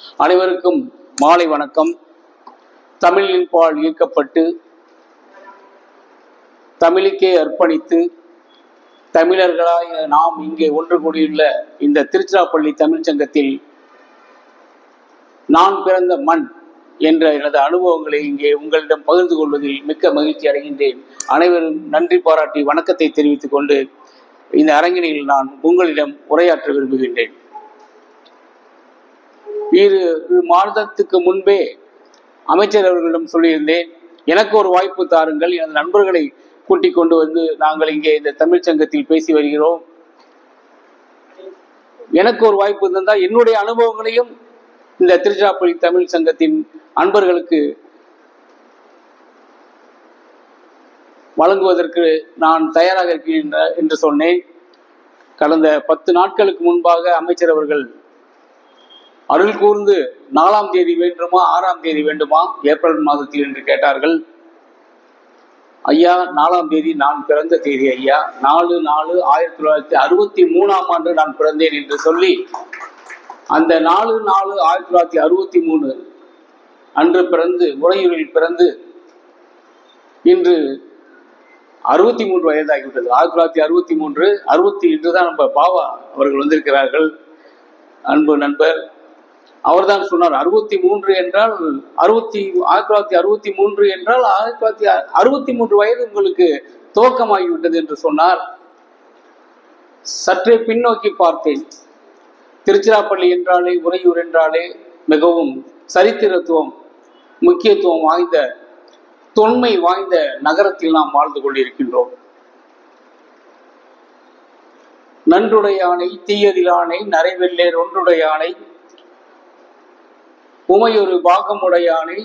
அனைவருக்கும் மாலை வணக்கம். தமிழின் பால் ஈர்க்கப்பட்டு தமிழுக்கே அர்ப்பணித்து தமிழர்களாய் நாம் இங்கே ஒன்று கூடியுள்ள இந்த திருச்சிராப்பள்ளி தமிழ்ச் சங்கத்தில் நான் பிறந்த மண் என்ற எனது அனுபவங்களை இங்கே உங்களிடம் பகிர்ந்து கொள்வதில் மிக்க மகிழ்ச்சி அடைகின்றேன். அனைவரும் நன்றி பாராட்டி வணக்கத்தை தெரிவித்துக் கொண்டு இந்த அரங்கினில் நான் உங்களிடம் உரையாற்ற விரும்புகின்றேன். இரு மாதத்துக்கு முன்பே அமைச்சர் அவர்களிடம் சொல்லியிருந்தேன், எனக்கு ஒரு வாய்ப்பு தாருங்கள், எனது நண்பர்களை கூட்டிக் கொண்டு வந்து நாங்கள் இங்கே இந்த தமிழ்ச் சங்கத்தில் பேசி வருகிறோம், எனக்கு ஒரு வாய்ப்பு இருந்தால் என்னுடைய அனுபவங்களையும் இந்த திருச்சிராப்பள்ளி தமிழ் சங்கத்தின் அன்பர்களுக்கு வழங்குவதற்கு நான் தயாராக இருக்கிறேன் என்று சொன்னேன். கடந்த 10 நாட்களுக்கு முன்பாக அமைச்சர் அவர்கள் அருள் கூர்ந்து 4ஆம் தேதி வேண்டுமா 6ஆம் தேதி வேண்டுமா ஏப்ரல் மாதத்தில் என்று கேட்டார்கள். ஐயா, 4ஆம் தேதி நான் பிறந்த தேதி ஐயா, 4/4/1963 ஆண்டு நான் பிறந்தேன் என்று சொல்லி அந்த 4/4/1963 அன்று பிறந்து உறையூரில் பிறந்து இன்று 63 வயதாகிவிட்டது. 1963 இன்று தான் நம்ம பாவா அவர்கள் வந்திருக்கிறார்கள், அன்பு நண்பர். அவர்தான் சொன்னார், 63 என்றால் 1963 என்றால் 1963 வயது உங்களுக்கு துவக்கமாகிவிட்டது என்று சொன்னார். சற்றே பின்னோக்கி பார்த்தேன். திருச்சிராப்பள்ளி என்றாலே, உறையூர் என்றாலே மிகவும் சரித்திரத்துவம் முக்கியத்துவம் வாய்ந்த தொன்மை வாய்ந்த நகரத்தில் நாம் வாழ்ந்து கொண்டிருக்கின்றோம். நன்றுடையானை தீயதிலானை நரைவெல்லேர் ஒன்றுடையானை உமையொரு பாகமுடையானை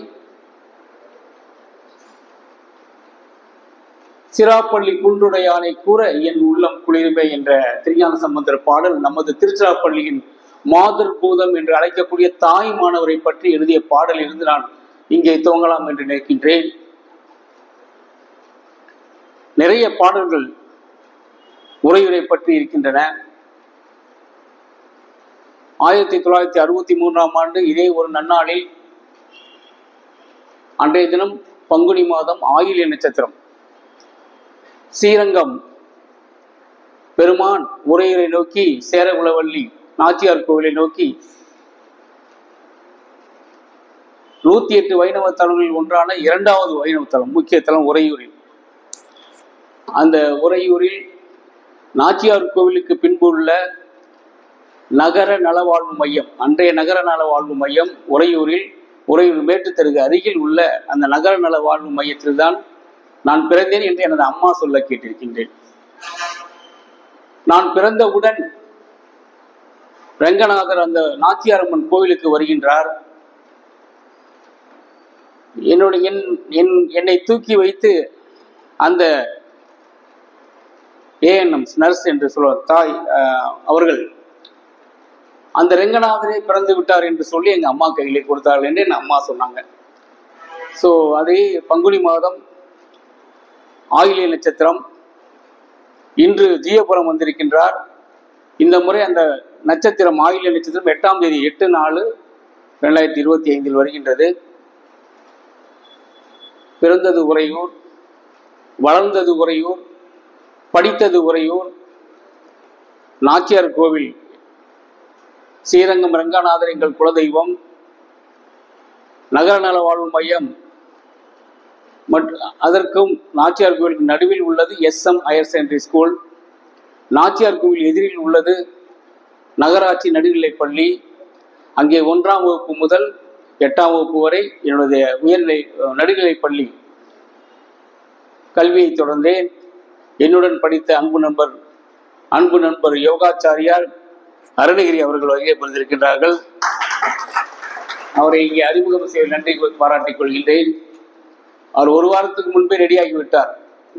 சிராப்பள்ளி குன்றுடையானை கூற என் உள்ளம் குளிர்மை என்ற திருஞான சம்பந்தர் பாடல் நமது திருச்சிராப்பள்ளியின் மாதர்பூதம் என்று அழைக்கக்கூடிய தாய் மாணவரை பற்றி எழுதிய பாடல் இருந்து நான் இங்கே துவங்கலாம் என்று நினைக்கின்றேன். நிறைய பாடல்கள் உறையூரை பற்றி இருக்கின்றன. 1963 ஆண்டு இதே ஒரு நன்னாளில், அன்றைய தினம் பங்குனி மாதம் ஆயில்ய நட்சத்திரம், ஸ்ரீரங்கம் பெருமான் உறையூரை நோக்கி சேரகுலவள்ளி நாச்சியார் கோவிலை நோக்கி 108 வைணவ தலங்களில் ஒன்றான 2வது வைணவ தலம், முக்கிய தலம் உறையூரில். அந்த உறையூரில் நாச்சியார் கோவிலுக்கு பின்பு உள்ள நகர நலவாழ்வு மையம், அன்றைய நகர நலவாழ்வு மையம் உறையூர் மேட்டுத்தெருக்கு அருகில் உள்ள அந்த நகர நலவாழ்வு மையத்தில் தான் நான் பிறந்தேன் என்று எனது அம்மா சொல்ல கேட்டிருக்கின்றேன். நான் பிறந்தவுடன் ரங்கநாதர் அந்த நாச்சியாரம்மன் கோவிலுக்கு வருகின்றார். என்னை தூக்கி வைத்து அந்த ஏஎன்எம் நர்ஸ் என்று சொல்வார் தாய் அவர்கள் அந்த ரங்கநாதரே பிறந்து விட்டார் என்று சொல்லி எங்க அம்மா கையிலே கொடுத்தார்கள் என்று என் அம்மா சொன்னாங்க. ஸோ அதே பங்குனி மாதம் ஆயில்ய நட்சத்திரம், இன்று ஜீயபுரம் வந்திருக்கின்றார். இந்த முறை அந்த நட்சத்திரம் ஆயில்ய நட்சத்திரம் 8ஆம் தேதி 8/4/2025 வருகின்றது. பிறந்தது உறையூர், வளர்ந்தது உறையூர், படித்தது உறையூர். நாச்சியார் கோவில், ஸ்ரீரங்கம் ரங்கநாதர் எங்கள் குலதெய்வம், நகர நல வாழ்வு மையம் மற்றும் அதற்கும் நாச்சியார் கோவிலுக்கு நடுவில் உள்ளது SM higher secondary school. Nachiyar கோவில் எதிரில் உள்ளது நகராட்சி நடுநிலைப்பள்ளி. அங்கே 1ஆம் வகுப்பு முதல் 8ஆம் வகுப்பு வரை என்னுடைய உயர்நிலை நடுநிலைப்பள்ளி கல்வியை தொடர்ந்தேன். என்னுடன் படித்த அன்பு நண்பர் யோகாச்சாரியார் அருணகிரி அவர்கள் வருகை புரிந்திருக்கின்றார்கள். அவரை இங்கே அறிமுகம் செய்ய நன்றி பாராட்டிக் கொள்கின்றேன். அவர் 1 வாரத்துக்கு முன்பே ரெடியாகிவிட்டார்.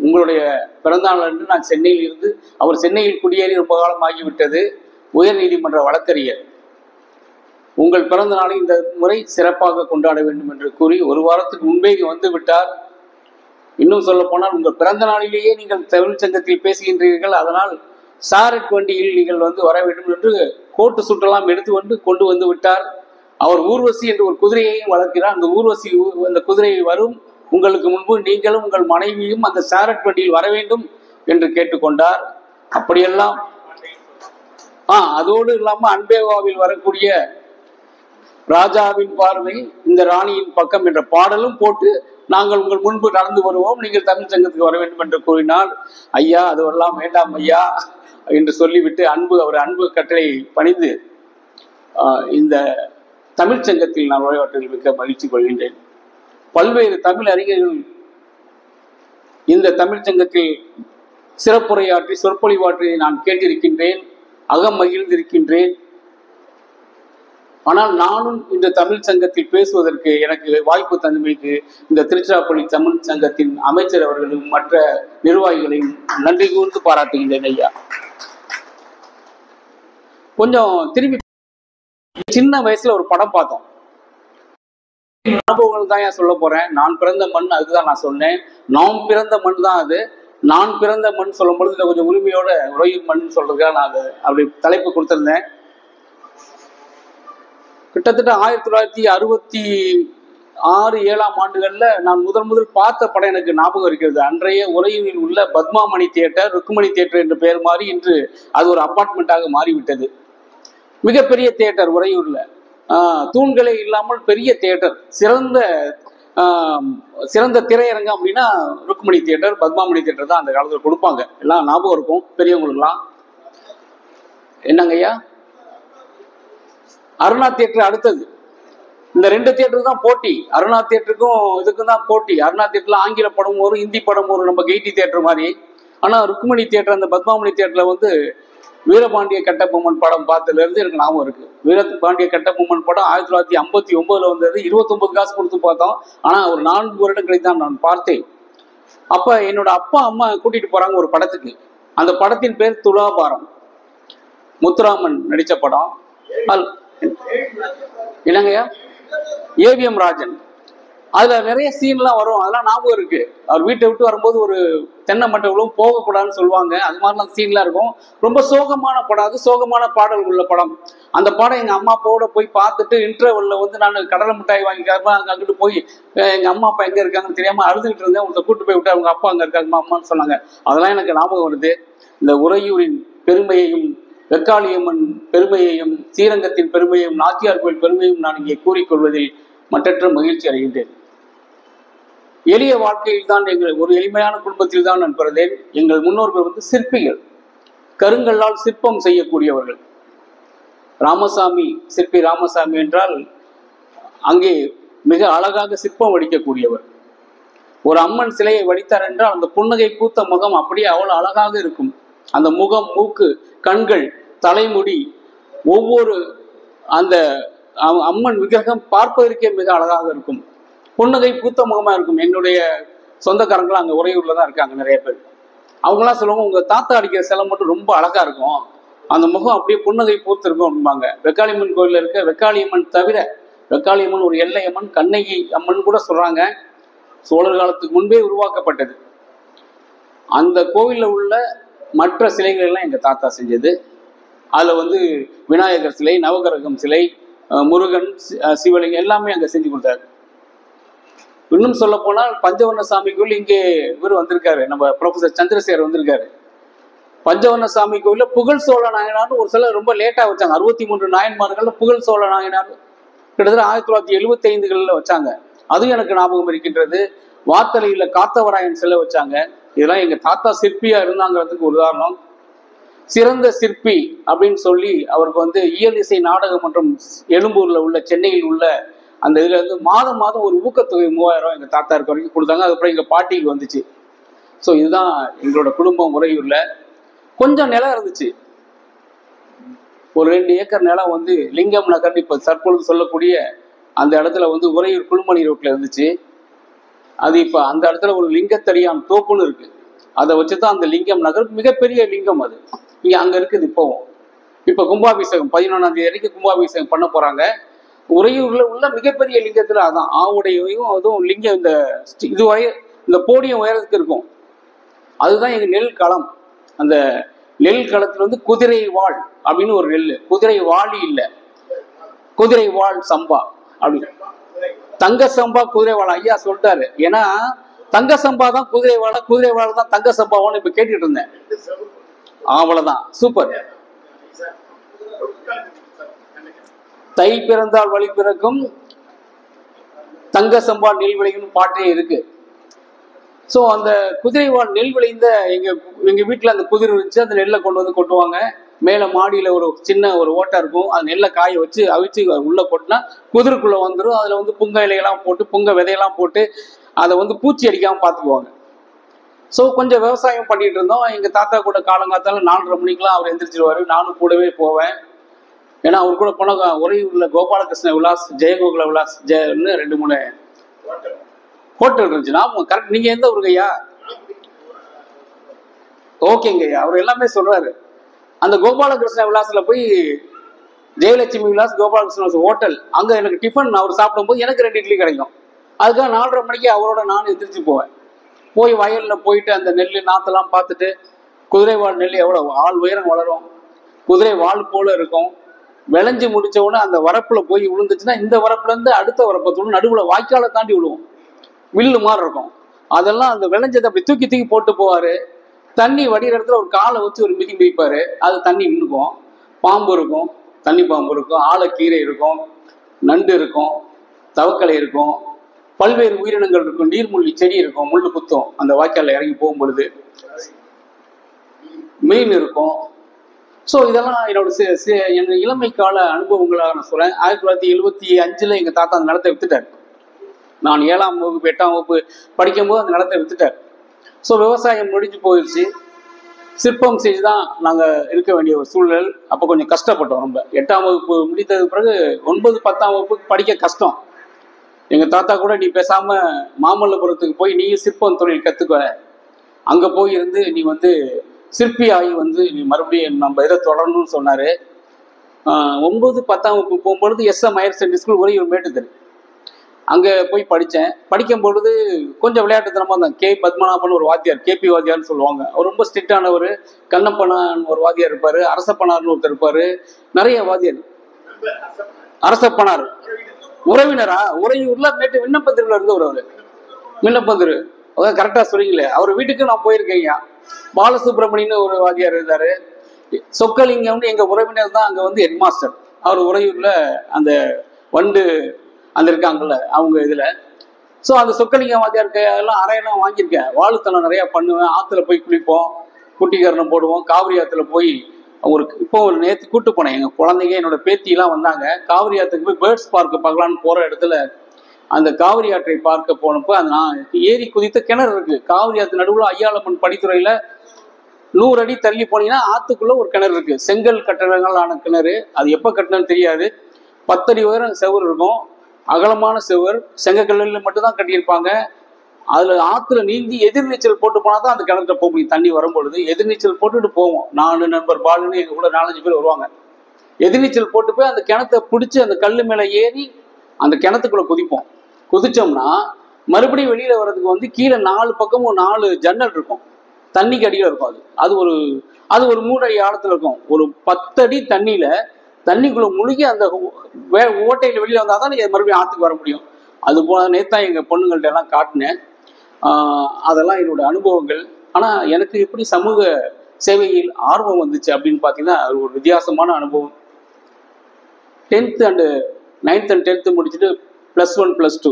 உங்களுடைய பிறந்தநாள் அன்று நான் சென்னையில் இருந்து, அவர் சென்னையில் குடியேறி ரொம்ப காலம் ஆகிவிட்டது, உயர் நீதிமன்ற வழக்கறிஞர். உங்கள் பிறந்த நாளை இந்த முறை சிறப்பாக கொண்டாட வேண்டும் என்று கூறி 1 வாரத்துக்கு முன்பே இங்கே வந்து விட்டார். இன்னும் சொல்ல போனால் உங்கள் பிறந்த நாளிலேயே நீங்கள் தமிழ் சங்கத்தில் பேசுகின்றீர்கள், அதனால் சாரட் வண்டியில் நீங்கள் வர வேண்டும் என்று கோட்டு சுற்றெல்லாம் எடுத்து கொண்டு வந்து விட்டார். அவர் ஊர்வசி என்று ஒரு குதிரையையும் வளர்க்கிறார். அந்த ஊர்வசி அந்த குதிரை வரும் உங்களுக்கு முன்பு நீங்களும் உங்கள் மனைவியும் அந்த சாரட் வண்டியில் வர வேண்டும் என்று கேட்டுக்கொண்டார். அப்படியெல்லாம் அதோடு இல்லாம அன்பேவாவில் வரக்கூடிய ராஜாவின் பார்வை இந்த ராணியின் பக்கம் என்ற பாடலும் போட்டு நாங்கள் உங்கள் முன்பு நடந்து வருவோம், நீங்கள் தமிழ் சங்கத்துக்கு வர வேண்டும் என்று கூறினால், ஐயா அதுவெல்லாம் வேண்டாம் ஐயா என்று சொல்லிவிட்டு அவர் அன்பு கட்டளை பணிந்து இந்த தமிழ் சங்கத்தில் நான் உரையாற்றல் மிக்க மகிழ்ச்சி கொள்கின்றேன். பல்வேறு தமிழ் அறிஞர்கள் இந்த தமிழ் சங்கத்தில் சிறப்புரையாற்றி சொற்பொழிவாற்றியை நான் கேட்டிருக்கின்றேன், அகம் மகிழ்ந்திருக்கின்றேன். ஆனால் நானும் இந்த தமிழ் சங்கத்தில் பேசுவதற்கு எனக்கு வாய்ப்பு தந்தமைக்கு இந்த திருச்சிராப்பள்ளி தமிழ் சங்கத்தின் அமைச்சர் அவர்களும் மற்ற நிர்வாகிகளையும் நன்றி கூர்ந்து பாராட்டுகின்றேன் ஐயா. கொஞ்சம் திரும்பி சின்ன வயசுல ஒரு படம் பார்த்தோம், அனுபவங்கள் தான் சொல்ல போறேன். நான் பிறந்த மண், அதுதான் நான் சொன்னேன். நாம் பிறந்த மண் தான் அது. நான் பிறந்த மண் சொல்லும் பொழுது கொஞ்சம் உரிமையோட உறையூர் மண் சொல்றதுக்காக நான் அதை அப்படி தலைப்பு கொடுத்திருந்தேன். கிட்டத்தட்ட 1966-67 ஆண்டுகள்ல நான் முதல் பார்த்த படம் எனக்கு ஞாபகம் இருக்கிறது. அன்றைய உறையூரில் உள்ள பத்மாமணி தியேட்டர், ருக்குமணி தியேட்டர் என்ற பெயர் மாறி இன்று அது ஒரு அபார்ட்மெண்ட்டாக மாறிவிட்டது. மிகப்பெரிய தியேட்டர் உறையூர்ல, தூண்களே இல்லாமல் பெரிய தியேட்டர், சிறந்த திரையரங்கம் அப்படின்னா ருக்குமணி தியேட்டர், பத்மாமணி தியேட்டர் தான் அந்த காலத்தில் கொடுப்பாங்க. எல்லாம் ஞாபகம் இருக்கும் பெரியவங்களுக்குலாம். என்னங்கய்யா, அருணா தியேட்டர் அடுத்தது. இந்த 2 தியேட்டருக்கு தான் போட்டி. அருணா தியேட்டருக்கும் இதுக்கும் தான் போட்டி. அருணா தியேட்டர்ல ஆங்கில படம் வரும், ஹிந்தி படம் வரும், நம்ம கெய்டி தியேட்டர் மாதிரி. ஆனா ருக்குமணி தியேட்டர், அந்த பத்மாமணி தியேட்டர்ல வந்து வீரபாண்டிய கட்டபொம்மன் படம் பார்த்ததுல இருந்து எனக்கு ஞாபகம் இருக்கு. வீரபாண்டிய கட்டபொம்மன் படம் 1959 வந்தது. 29 காசு கொடுத்து பார்த்தோம். ஆனா ஒரு 4 வருடம் கழித்து தான் நான் பார்த்தேன். அப்ப என்னோட அப்பா அம்மா கூட்டிட்டு போறாங்க ஒரு படத்துக்கு. அந்த படத்தின் பேர் துலாபாரம், முத்துராமன் நடிச்ச படம். என்னங்கய்யா, ஏவிஎம் ராஜன். அதுல நிறைய சீன்லாம் வரும், அதெல்லாம் ஞாபகம் இருக்கு. அவர் வீட்டை விட்டு வரும்போது ஒரு தென்னை மட்டங்களும் போகக்கூடாதுன்னு சொல்லுவாங்க. அது மாதிரிலாம் சீன்லாம் இருக்கும். ரொம்ப சோகமான படம், அது சோகமான பாடல் உள்ள படம். அந்த படம் எங்க அம்மா அப்பாவோட போய் பார்த்துட்டு இன்டர்வெல்ல வந்து நான் கடலை மிட்டாய் வாங்கிக்காம அங்கிட்டு போய் எங்க அம்மா அப்பா எங்க இருக்காங்கன்னு தெரியாம அழுதுகிட்டு இருந்தேன். உங்களை கூட்டு போய் விட்டு அவங்க அப்பா அங்க இருக்காங்க அம்மான்னு சொன்னாங்க. அதெல்லாம் எனக்கு ஞாபகம் வருது. இந்த உறையூரின் பெருமையையும், வெக்காளியம்மன் பெருமையையும், ஸ்ரீரங்கத்தின் பெருமையையும், நாச்சியார் கோயில் பெருமையும் நான் இங்கே கூறிக்கொள்வதில் மற்றற்ற மகிழ்ச்சி அடைகின்றேன். எளிய வாழ்க்கையில் தான் ஒரு எளிமையான குடும்பத்தில் தான் நான் பிறந்தேன். எங்கள் முன்னோர்கள் வந்து சிற்பிகள், கருங்கல்லால் சிற்பம் செய்யக்கூடியவர்கள். ராமசாமி, சிற்பி ராமசாமி என்றால் அங்கே மிக அழகாக சிற்பம் வடிக்கக்கூடியவர். ஒரு அம்மன் சிலையை வடித்தார் என்றால் அந்த புன்னகை பூத்த முகம் அப்படியே அவ்வளவு அழகாக இருக்கும். அந்த முகம், மூக்கு, கண்கள், தலைமுடி, ஒவ்வொரு அந்த அம்மன் விக்கிரகம் பார்ப்பதற்கே மிக அழகாக இருக்கும். புன்னகை பூத்த முகமா இருக்கும். என்னுடைய சொந்தக்காரங்களாம் அங்கே உறையூர்ல தான் இருக்காங்க நிறைய பேர். அவங்களாம் சொல்லுவாங்க, உங்க தாத்தா அடிக்கிற சிலை மட்டும் ரொம்ப அழகா இருக்கும், அந்த முகம் அப்படியே புன்னகை பூத்து இருக்கும் அப்படிம்பாங்க. வெக்காளியம்மன் கோயில்ல இருக்க வெக்காளியம்மன் தவிர, வெக்காளியம்மன் ஒரு எல்லை அம்மன், கண்ணகி அம்மன் கூட சொல்றாங்க. சோழர் காலத்துக்கு முன்பே உருவாக்கப்பட்டது. அந்த கோவில்ல உள்ள மற்ற சிலைகள் எல்லாம் எங்க தாத்தா செஞ்சது. அதுல வந்து விநாயகர் சிலை, நவகிரகம் சிலை, முருகன், சிவலிங்கம் எல்லாமே அங்க செஞ்சு கொடுத்தாரு. இன்னும் சொல்ல போனால் பஞ்சவர்ண சாமி கோயில் இங்கே இவர் வந்திருக்காரு, நம்ம ப்ரொஃபசர் சந்திரசேகர் வந்திருக்காரு. பஞ்சவர்ண சாமி கோயில புகழ் சோழ நாயனார்னு ஒரு சில ரொம்ப லேட்டா வச்சாங்க. 63 நாயன்மார்கள்ல புகழ் சோழ நாயனார் கிட்டத்தட்ட 1975 வச்சாங்க. அதுவும் எனக்கு ஞாபகம் இருக்கின்றது. வாத்தலையில காத்தவராயன் சிலை வச்சாங்க. இதெல்லாம் எங்க தாத்தா சிற்பியா இருந்தாங்கிறதுக்கு ஒரு உதாரணம். சிறந்த சிற்பி அப்படின்னு சொல்லி அவருக்கு வந்து இயல் இசை நாடகம் மற்றும் எழும்பூர்ல உள்ள, சென்னையில் உள்ள அந்த இதுல இருந்து மாதம் ஒரு ஊக்கத்தொகை 3000 எங்க தாத்தா இருக்க வரைக்கும் கொடுத்தாங்க. அதுக்கப்புறம் எங்க பாட்டிக்கு வந்துச்சு. ஸோ இதுதான் எங்களோட குடும்பம். உறையூர்ல கொஞ்சம் நிலம் இருந்துச்சு, ஒரு 2 ஏக்கர் நிலம் வந்து லிங்கம் நகர், இப்ப தற்பொழுது சொல்லக்கூடிய அந்த இடத்துல வந்து உறையூர் குழுமணி ரோட்ல இருந்துச்சு. அது இப்ப அந்த இடத்துல ஒரு லிங்கத்தடியான் தோப்புன்னு இருக்கு. அதை வச்சுதான் அந்த லிங்கம் நகர் மிகப்பெரிய லிங்கம் அது இங்க அங்க இருக்குது. இப்ப கும்பாபிஷேகம் 11ஆம் தேதி வரைக்கும் கும்பாபிஷேகம் பண்ண போறாங்க. உறையூர்ல உள்ள மிகப்பெரிய லிங்கத்துல அதான் ஆவுடையும் அதுவும் லிங்கம் இந்த இதுவரை இந்த போடியம் உயரத்துக்கு இருக்கும். அதுதான் எங்க நெல் களம். அந்த நெல் களத்துல வந்து குதிரை வாழ் அப்படின்னு ஒரு நெல், குதிரை வாளி இல்லை, குதிரை வாழ் சம்பா அப்படி. தங்க சம்பா குதிரை வாழ ஐயா சொல்லிட்டாரு. ஏன்னா தங்க சம்பா தான் குதிரை வாழ, குதிரை வாழ தான் தங்க சம்பாவான்னு இப்ப கேட்டுட்டு இருந்தேன். அவ்வளவுதான், சூப்பர். தை பிறந்தால் வழி பிறக்கும், தங்க சம்பா நெல் விளையும் பாட்டே இருக்கு. ஸோ அந்த குதிரை வாழ் நெல் விளைந்த எங்க வீட்டில் அந்த குதிரை இருந்துச்சு. அந்த நெல்லை கொண்டு வந்து கொட்டுவாங்க. மேலே மாடியில் ஒரு சின்ன ஒரு ஓட்டை இருக்கும். அந்த நெல்லை காய வச்சு அவிச்சு உள்ளே கொட்டினா குதிரைக்குள்ளே வந்துடும். அதில் வந்து புங்க இலையெல்லாம் போட்டு புங்க விதையெல்லாம் போட்டு அதை வந்து பூச்சி அடிக்காமல் பார்த்துக்குவாங்க. ஸோ கொஞ்சம் விவசாயம் பண்ணிட்டு இருந்தோம். எங்கள் தாத்தா கூட காலங்காத்தால 4:30 மணிக்கெலாம் அவர் எந்திரிச்சிருவார். நானும் கூடவே போவேன். ஏன்னா அவர் கூட போன உறையூரில் கோபாலகிருஷ்ண விலாஸ், ஜெயகோகுல விலாஸ் ஜெயன்னு 2-3 ஹோட்டல் இருந்துச்சு. நான் கரெக்ட். நீங்கள் எந்த ஊருக்கு ஐயா? ஓகேங்க ஐயா. அவர் எல்லாமே சொல்கிறாரு. அந்த கோபாலகிருஷ்ண விலாஸில் போய் ஜெயலட்சுமி விலாஸ் கோபாலகிருஷ்ண விலாஸ் ஹோட்டல், அங்கே எனக்கு டிஃபன் அவர் சாப்பிடும்போது எனக்கு 2 இட்லி கிடைக்கும். அதுக்காக 4:30 மணிக்கு அவரோட நானும் எந்திரிச்சு போவேன். போய் வயலில் போயிட்டு அந்த நெல் நாற்றெல்லாம் பார்த்துட்டு, குதிரை வாழ் நெல் எவ்வளோ ஆள் உயரம் வளரும், குதிரை வாழ் போல இருக்கும். விளைஞ்சு முடிச்ச உடனே அந்த வரப்பில் போய் விழுந்துச்சுன்னா இந்த வரப்புலேருந்து அடுத்த வரப்பை தூணும், நடுவில் வாய்க்காலை தாண்டி விழுவோம். வில்லு மாதிரி இருக்கும். அதெல்லாம் அந்த விளைஞ்சதை அப்படி தூக்கி தூக்கி போட்டு போவார். தண்ணி வடிகிற இடத்துல ஒரு காலை வச்சு ஒரு மிதி மிதிப்பார். அது தண்ணி நின்றுக்கும். பாம்பு இருக்கும், தண்ணி பாம்பு இருக்கும், ஆழக்கீரை இருக்கும், நண்டு இருக்கும், தவக்கலை இருக்கும், பல்வேறு உயிரினங்கள் இருக்கும், நீர்முள்ளி செடி இருக்கும், முள்ளு குத்தும் அந்த வாய்க்காலில் இறங்கி போகும்பொழுது, மீன் இருக்கும். ஸோ இதெல்லாம் என்னோட இளமை கால அனுபவங்களாக நான் சொல்கிறேன். 1975 எங்கள் தாத்தா அந்த நிலத்தை வித்துட்டார். நான் 7ஆம் வகுப்பு 8ஆம் வகுப்பு படிக்கும்போது அந்த நிலத்தை வித்துட்டார். ஸோ விவசாயம் முடிஞ்சு போயிடுச்சு. சிற்பம் செய்து தான் நாங்கள் இருக்க வேண்டிய ஒரு சூழல். அப்போ கொஞ்சம் கஷ்டப்பட்டோம் ரொம்ப. 8ஆம் வகுப்பு முடித்தது பிறகு 9, 10ஆம் வகுப்புக்கு படிக்க கஷ்டம். எங்கள் தாத்தா கூட நீ பேசாமல் மாமல்லபுரத்துக்கு போய் நீயும் சிற்பம் தொழில் கற்றுக்க, அங்கே போய் இருந்து நீ வந்து சிற்பி ஆகி வந்து நீ மறுபடியும் நம்ம இதை தொடரணும்னு சொன்னார். 9, 10ஆம் வகுப்பு போகும்பொழுது SM ஹையர் செகண்டரி ஸ்கூல் ஒரே ஒரு மேட்டுத்தரு, அங்கே போய் படித்தேன். படிக்கும் பொழுது கொஞ்சம் விளையாட்டுத்தனமாக இருந்தாங்க. K. பத்மநாபன் ஒரு வாத்தியார், KP வாத்தியார்னு சொல்லுவாங்க. அவர் ரொம்ப ஸ்ட்ரிக்டானவர். கண்ணப்பனான் ஒரு வாத்தியார் இருப்பார், அரசப்பனார்னு ஒருத்தர் இருப்பார், நிறைய வாத்தியார். அரசப்பனார் உறவினரா? உறையூர்ல மேட்டு விண்ணப்பத்திரில் இருந்தவர். அவர் விண்ணப்பத்திரு அதான் கரெக்டாக சொல்லிங்களே. அவர் வீட்டுக்கு நான் போயிருக்கேங்க. பாலசுப்ரமணியன்னு ஒரு வாத்தியார் இருந்தார். சொக்கலிங்கம்னு எங்கள் உறவினர் தான் அங்கே வந்து ஹெட் மாஸ்டர். அவர் உறையூரில் அந்த வண்டு அந்த இருக்காங்கல்ல அவங்க இதில். ஸோ அந்த சொக்கலிங்கம் வாத்தியார் எல்லாம் அறையெல்லாம் வாங்கியிருக்கேன். வாழுத்தனம் நிறையா பண்ணுவேன். ஆற்றுல போய் குளிப்போம், குட்டிக்கரணம் போடுவோம். காவிரி ஆற்றுல போய் இப்போ ஒரு நேற்று கூட்டு போனேன். எங்கள் குழந்தைங்க என்னோட பேத்தியெல்லாம் வந்தாங்க. காவிரி ஆற்றுக்கு போய் பேர்ட்ஸ் பார்க்கு பார்க்கலான்னு போகிற இடத்துல அந்த காவிரி ஆற்றை பார்க்க போனப்போ அந்த நான் ஏரி குதித்த கிணறு இருக்குது. காவிரி ஆற்று நடுவில் ஐயாளம்மன் படித்துறையில் 100 அடி தள்ளி போனீங்கன்னா ஆற்றுக்குள்ளே ஒரு கிணறு இருக்குது. செங்கல் கட்டடங்களான கிணறு. அது எப்போ கட்டினு தெரியாது. 10 அடி உயரம் செவர் இருக்கும், அகலமான செவர், செங்கக்கல்லில் மட்டும்தான் கட்டியிருப்பாங்க. அதில் ஆற்றுல நீந்தி எதிர்நீச்சல் போட்டு போனால் தான் அந்த கிணத்துல போக முடியும். தண்ணி வரும்பொழுது எதிர்நீச்சல் போட்டுட்டு போவோம். நான் நண்பர் பாலுன்னு எங்கள் கூட 4-5 பேர் வருவாங்க. எதிர்நீச்சல் போட்டு போய் அந்த கிணத்தை பிடிச்சி அந்த கல் மேலே ஏறி அந்த கிணத்துக்குள்ளே குதிப்போம். குதிச்சோம்னா மறுபடியும் வெளியில் வர்றதுக்கு வந்து கீழே 4 பக்கமும் 4 ஜன்னல் இருக்கும். தண்ணிக்கு அடியில் இருக்கும். அது ஒரு 3 அடி ஆழத்தில் இருக்கும். ஒரு 10 அடி தண்ணியில் தண்ணிக்குள்ளே முழுகி அந்த ஓட்டையில் வெளியில் வந்தால் தான் நீங்கள் மறுபடியும் ஆற்றுக்கு வர முடியும். அது போல நேத்தான் எங்கள் பொண்ணுங்கள்ட்ட எல்லாம் காட்டினேன். அதெல்லாம் என்னோட அனுபவங்கள். ஆனால் எனக்கு எப்படி சமூக சேவையில் ஆர்வம் வந்துச்சு அப்படின்னு பார்த்தீங்கன்னா அது ஒரு வித்தியாசமான அனுபவம். 10th and 9th and 10th முடிச்சுட்டு +1 +2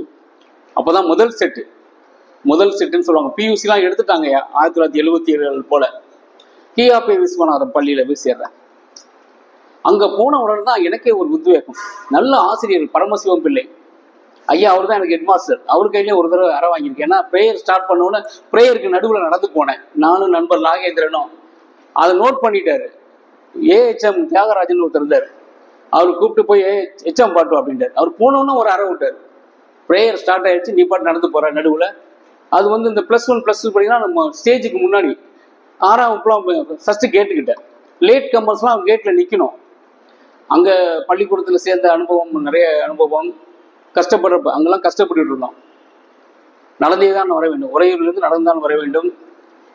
அப்போ தான் முதல் செட்டுன்னு சொல்லுவாங்க. PUCலாம் எடுத்துட்டாங்க 1977 போல். KP விஸ்வநாதம் பள்ளியில் போய் சேர்றேன். அங்கே போன உடனே தான் எனக்கே ஒரு உத்வேகம். நல்ல ஆசிரியர் பரமசிவம் பிள்ளை ஐயா, அவர் தான் எனக்கு ஹெட் மாஸ்டர். அவர் கையிலே ஒரு தடவை அறை வாங்கியிருக்கேன். ஏன்னா ப்ரேயர் ஸ்டார்ட் பண்ணோன்னே ப்ரேயருக்கு நடுவில் நடந்து போனேன். நானும் நண்பர் நாகேந்திரனும். அதை நோட் பண்ணிட்டாரு. AHM தியாகராஜன் ஒருத்தர் இருந்தார். அவர் கூப்பிட்டு போய் HM பாட்டு அப்படின்ட்டார். அவர் போனோன்னு ஒரு அறை விட்டார். ப்ரேயர் ஸ்டார்ட் ஆகிடுச்சு, நீ பாட்டு நடந்து போகிற நடுவில். அது வந்து இந்த +1 +2 படிங்கன்னா நம்ம ஸ்டேஜுக்கு முன்னாடி 6ஆம் வகுப்புலாம் ஃபஸ்ட்டு கேட்டுக்கிட்ட லேட் கம்பர்ஸ்லாம் கேட்டில் நிற்கணும். அங்கே பள்ளிக்கூடத்தில் சேர்ந்த அனுபவம், நிறைய அனுபவம். கஷ்டப்படுறப்ப அங்கெல்லாம் கஷ்டப்பட்டுட்டு இருந்தோம். நடந்தே தான் வர வேண்டும். உறையூர்லேருந்து நடந்தான் வர வேண்டும்.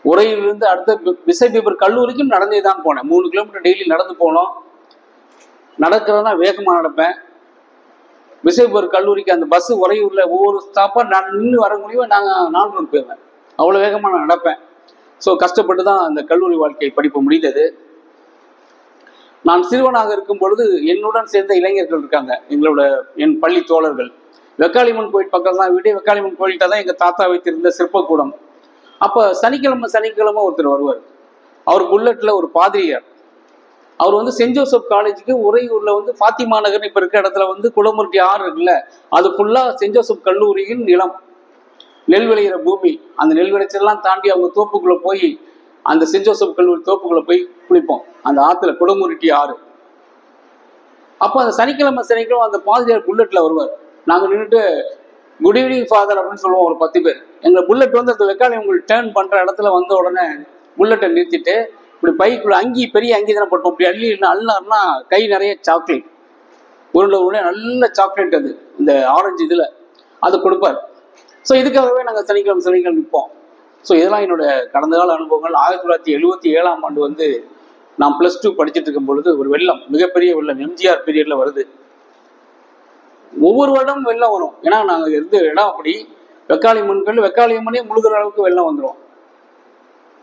உறையூர்லேருந்து அடுத்த பிசைபீபர் கல்லூரிக்கும் நடந்தே தான் போனேன். 3 கிலோமீட்டர் டெய்லி நடந்து போனோம். நடக்கிறதுனா வேகமாக நடப்பேன். விசைபர் கல்லூரிக்கு அந்த பஸ் உறையூர்ல ஒவ்வொரு ஸ்டாப்பாக நான் நின்று வர முடியும். நாங்கள் 4 ரோடு போயிடுவேன், அவ்வளோ வேகமாக நான் நடப்பேன். ஸோ கஷ்டப்பட்டு தான் அந்த கல்லூரி வாழ்க்கை படிப்பு முடிந்தது. நான் சிறுவனாக இருக்கும் பொழுது என்னுடன் சேர்ந்த இளைஞர்கள் இருக்காங்க, என் பள்ளி தோழர்கள். வெக்காளியம்மன் கோயில் பக்கம் தான் வீடு. வெக்காளியம்மன் கோயில்கிட்ட தான் எங்கள் தாத்தா வைத்திருந்த சிற்பக்கூடம். அப்போ சனிக்கிழமை ஒருத்தர் வருவார். அவர் புல்லட்டில் ஒரு பாதிரியார். அவர் வந்து சென்ட் ஜோசப் காலேஜுக்கு உறையூர்ல வந்து ஃபாத்திமா நகர் இப்போ இருக்க இடத்துல வந்து குளமுருட்டி ஆறு இருக்குல்ல, அது ஃபுல்லாக சென்ட் ஜோசப் கல்லூரியின் நிலம், நெல் விளையிற பூமி. அந்த நெல் விளைச்சல்லாம் தாண்டி அவங்க தோப்புக்குள்ளே போய் அந்த சென்ட் ஜோசப் கல்லூரி தோப்புக்குள்ளே போய் குளிப்போம் அந்த ஆற்றுல, குளமுருட்டி ஆறு. அப்போ அந்த சனிக்கிழமை அந்த பாதிரியார் புல்லட்டில் வருவார். நாங்கள் நின்றுட்டு குட் ஈவினிங் ஃபாதர் அப்படின்னு சொல்லுவோம், ஒரு 10 பேர். எங்கள் புல்லட் வந்து அந்த வெக்காளியம்மன் டேர்ன் பண்ணுற இடத்துல வந்த உடனே புல்லட்டை நிறுத்திட்டு இப்படி பைக்குள்ள பெரிய அங்கி தானே போட்டோம், இப்படி அள்ளினா கை நிறைய சாக்லேட், உருண்டை நல்ல சாக்லேட், அது இந்த ஆரஞ்சு இதில் அது கொடுப்பார். ஸோ இதுக்காகவே நாங்கள் சனிக்கிழமை நிற்போம். ஸோ இதெல்லாம் என்னோட கடந்த கால அனுபவங்கள். 1977ஆம் ஆண்டு வந்து நான் +2 படிச்சுட்டு இருக்கும் பொழுது ஒரு வெள்ளம், மிகப்பெரிய வெள்ளம் எம்ஜிஆர் பீரியட்ல வருது. ஒவ்வொரு வருடமும் வெள்ளம் வரும். ஏன்னா நாங்கள் இருந்த இடம் அப்படி, வெக்காளியம்மனே முழுகிற அளவுக்கு வெள்ளம் வந்துடும்.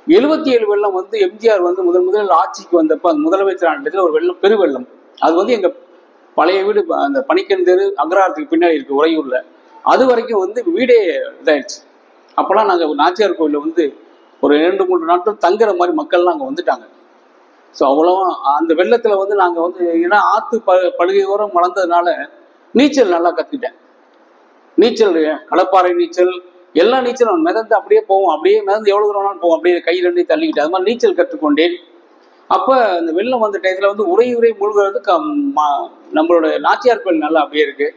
77 வெள்ளம் வந்து எம்ஜிஆர் வந்து முதலில் ஆட்சிக்கு வந்தப்போ அந்த முதலமைச்சர் ஆண்டத்தில் ஒரு வெள்ளம், பெருவெள்ளம். அது வந்து எங்கள் பழைய வீடு அந்த பணிக்கன் தெரு அக்ரஹாரத்துக்கு பின்னாடி இருக்கு உறையூர்ல. அது வரைக்கும் வந்து வீடே இதாயிடுச்சு. அப்போல்லாம் நாங்கள் நாச்சியார் கோயிலில் வந்து ஒரு 2-3 நாட்கள் தங்குற மாதிரி மக்கள்லாம் அங்கே வந்துட்டாங்க. ஸோ அவ்வளோவா அந்த வெள்ளத்தில் வந்து நாங்கள் வந்து, ஏன்னா ஆற்று படுகையோரம் வளர்ந்ததுனால நீச்சல் நல்லா கற்றுக்கிட்டேன். நீச்சல், கடப்பாறை நீச்சல், எல்லா நீச்சலும் மிதந்து அப்படியே போவோம், அப்படியே மிதந்து எவ்வளோ தூரம் போவோம், அப்படியே கை 2 தள்ளிக்கிட்டு அது மாதிரி நீச்சல் கற்றுக்கொண்டேன். அப்போ அந்த வெள்ளம் வந்த டயத்தில் வந்து உறையூரை மூழ்கிறதுக்கு நம்மளோட நாச்சியார் கோயில் நல்லா அப்படியே இருக்கு.